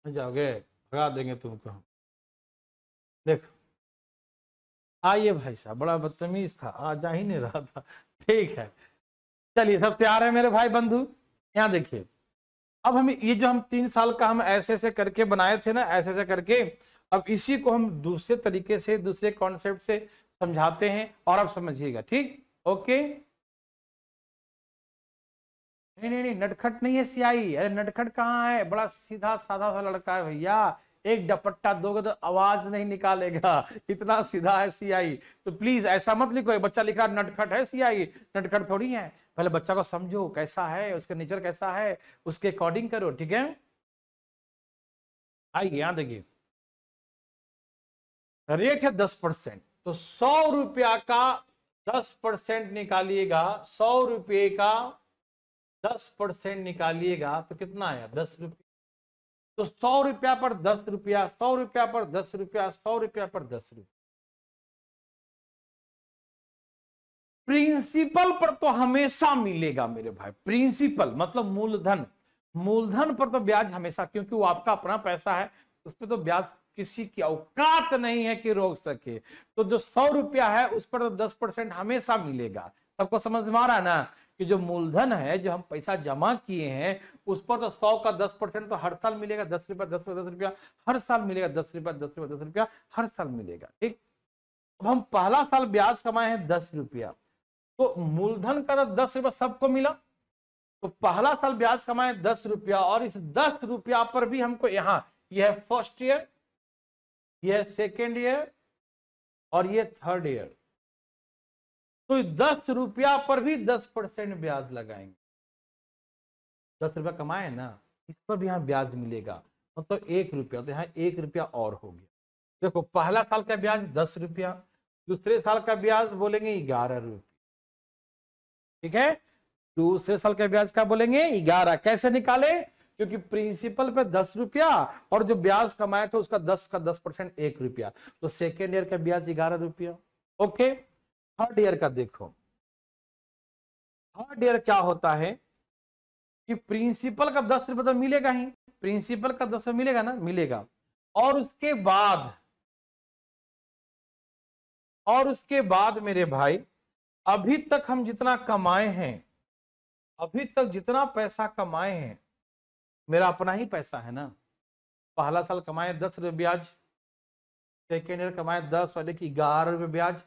जाओगे, भगा देंगे तुमको हम। देखो आइए भाई साहब, बड़ा बदतमीज था, आ जा ही नहीं रहा था। ठीक है, चलिए सब तैयार है मेरे भाई बंधु। यहाँ देखिए, अब हम ये जो हम 3 साल का हम ऐसे ऐसे करके बनाए थे ना, ऐसे ऐसे करके, अब इसी को हम दूसरे तरीके से, दूसरे कॉन्सेप्ट से समझाते हैं, और अब समझिएगा। ठीक, ओके? नहीं नहीं नहीं, नटखट नहीं है सियाई, अरे नटखट कहाँ है, बड़ा सीधा साधा सा लड़का है भैया, एक डपट्टा दोगे तो आवाज नहीं निकालेगा, इतना सीधा है सियाई। तो प्लीज ऐसा मत लिखो बच्चा लिख रहा नटखट है सियाई, नटखट थोड़ी है। पहले बच्चा को समझो कैसा है, उसका नेचर कैसा है, उसके अकॉर्डिंग करो। ठीक है, आइए यहां देखिए, रेट है 10%, तो 100 रुपया का 10% निकालिएगा, 100 रुपये का 10% निकालिएगा तो कितना आया, 10 रुपये। तो 100 रुपया पर 10 रुपया, 100 रुपया पर 10 रुपया, 100 रुपया पर 10 रुपया। प्रिंसिपल पर तो हमेशा मिलेगा मेरे भाई, प्रिंसिपल मतलब मूलधन, मूलधन पर तो ब्याज हमेशा, क्योंकि वो आपका अपना पैसा है, उस पर तो ब्याज किसी की औकात नहीं है कि रोक सके। तो जो 100 रुपया है उस पर तो 10% हमेशा मिलेगा। सबको समझ में आ रहा है ना कि जो मूलधन है, जो हम पैसा जमा किए हैं, उस पर तो 100 का 10% तो हर साल मिलेगा, 10 रुपया 10 रुपया 10 रुपया हर साल मिलेगा, 10 रुपया 10 रुपया 10 रुपया हर साल मिलेगा। ठीक, अब हम पहला साल ब्याज कमाए हैं 10 रुपया, तो मूलधन का तो 10 रुपया सबको मिला, तो पहला साल ब्याज कमाए 10 रुपया, और इस 10 रुपया पर भी हमको यहां, यह फर्स्ट ईयर, यह सेकेंड ईयर, और ये थर्ड ईयर, तो 10 रुपया पर भी 10% ब्याज लगाएंगे। 10 रुपया कमाए ना, इस पर भी यहाँ ब्याज मिलेगा, मतलब 1 रुपया, तो यहाँ 1 रुपया और हो गया। देखो पहला साल का ब्याज 10 रुपया, दूसरे साल का ब्याज बोलेंगे 11 रुपया। ठीक है, दूसरे साल का ब्याज क्या बोलेंगे 11। कैसे निकाले? क्योंकि प्रिंसिपल पे 10 रुपया और जो ब्याज कमाए थे उसका 10 का 10% 1 रुपया, तो सेकेंड ईयर का ब्याज 11 रुपया। ओके, थर्ड ईयर का देखो। थर्ड ईयर क्या होता है कि प्रिंसिपल का 10 रुपया तो मिलेगा ही, प्रिंसिपल का 10 मिलेगा ना, मिलेगा। और उसके बाद मेरे भाई अभी तक हम जितना कमाए हैं, अभी तक जितना पैसा कमाए हैं मेरा अपना ही पैसा है ना। पहला साल कमाए 10 रुपये ब्याज, सेकेंड ईयर कमाए 10 और 11 रुपये ब्याज,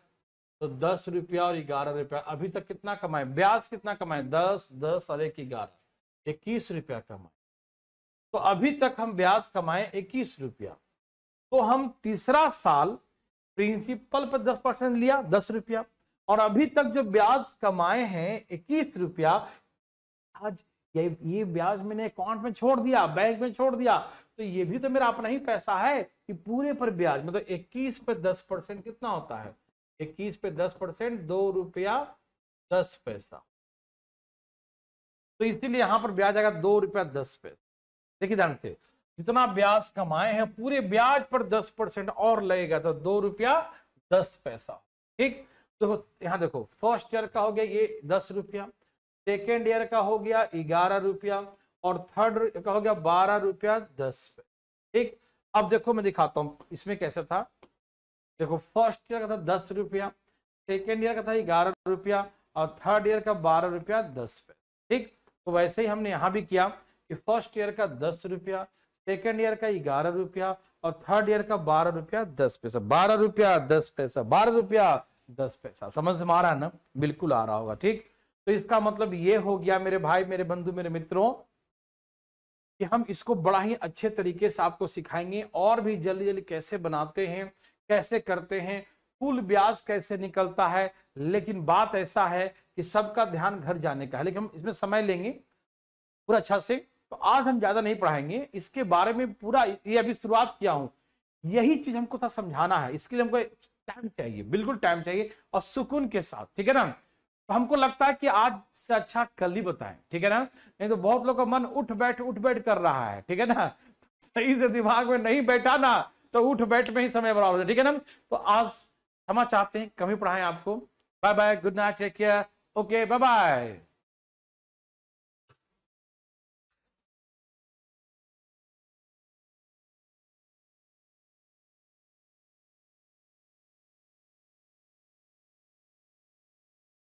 तो 10 रुपया और 11 रुपया। अभी तक कितना कमाए? ब्याज कितना कमाए? 10, 10 और 11, 21 रुपया कमाए। तो अभी तक हम ब्याज कमाए 21 रुपया। तो हम तीसरा साल प्रिंसिपल पर 10% लिया 10 रुपया, और अभी तक जो ब्याज कमाए हैं 21 रुपया, आज ये ब्याज मैंने अकाउंट में छोड़ दिया, बैंक में छोड़ दिया, तो ये भी तो मेरा अपना ही पैसा है कि पूरे पर ब्याज, मतलब 21 पे 10% कितना होता है? 21 पे 10% 2 रुपया 10 पैसा। तो इसीलिए यहां पर ब्याज आएगा 2 रुपया 10 पैसा। देखिए ध्यान से, जितना ब्याज कमाए हैं पूरे ब्याज पर 10% और लगेगा, तो 2 रुपया 10 पैसा। ठीक, तो यहां देखो फर्स्ट ईयर का हो गया ये 10 रुपया, सेकेंड ईयर का हो गया 11 रुपया, और थर्ड का हो गया 12 रुपया 10 पैसा। ठीक, अब देखो मैं दिखाता हूं इसमें कैसे था। देखो फर्स्ट ईयर का था 10 रुपया, सेकेंड ईयर का था 11 रुपया, और थर्ड ईयर का 12 रुपया 10 पैसा। ठीक, तो वैसे ही हमने यहां भी किया कि फर्स्ट ईयर का 10 रुपया, सेकेंड ईयर का 11 रुपया, और थर्ड ईयर का 12 रुपया 10 पैसा। 12 रुपया 10 पैसा, 12 रुपया 10 पैसा। समझ में आ रहा है ना? बिल्कुल आ रहा होगा। ठीक, तो इसका मतलब ये हो गया मेरे भाई, मेरे बंधु, मेरे मित्रों, कि हम इसको बड़ा ही अच्छे तरीके से आपको सिखाएंगे, और भी जल्दी जल्दी कैसे बनाते हैं, कैसे करते हैं, कुल ब्याज कैसे निकलता है। लेकिन बात ऐसा है कि सबका ध्यान घर जाने का है, लेकिन हम इसमें समय लेंगे पूरा अच्छा से। तो आज हम ज्यादा नहीं पढ़ाएंगे इसके बारे में, पूरा ये अभी शुरुआत किया हूं, यही चीज हमको था समझाना है। इसके लिए हमको टाइम चाहिए, बिल्कुल टाइम चाहिए, और सुकून के साथ। ठीक है ना? तो हमको लगता है कि आज से अच्छा कल ही बताएं, ठीक है ना? नहीं तो बहुत लोगों का मन उठ बैठ कर रहा है, ठीक है ना? तो सही से दिमाग में नहीं बैठा ना, तो उठ बैठ में ही समय बर्बाद होता है। ठीक है ना? तो आज क्षमा चाहते हैं, कमी पढ़ाएं आपको। Bye bye, good night, take care, okay, bye bye.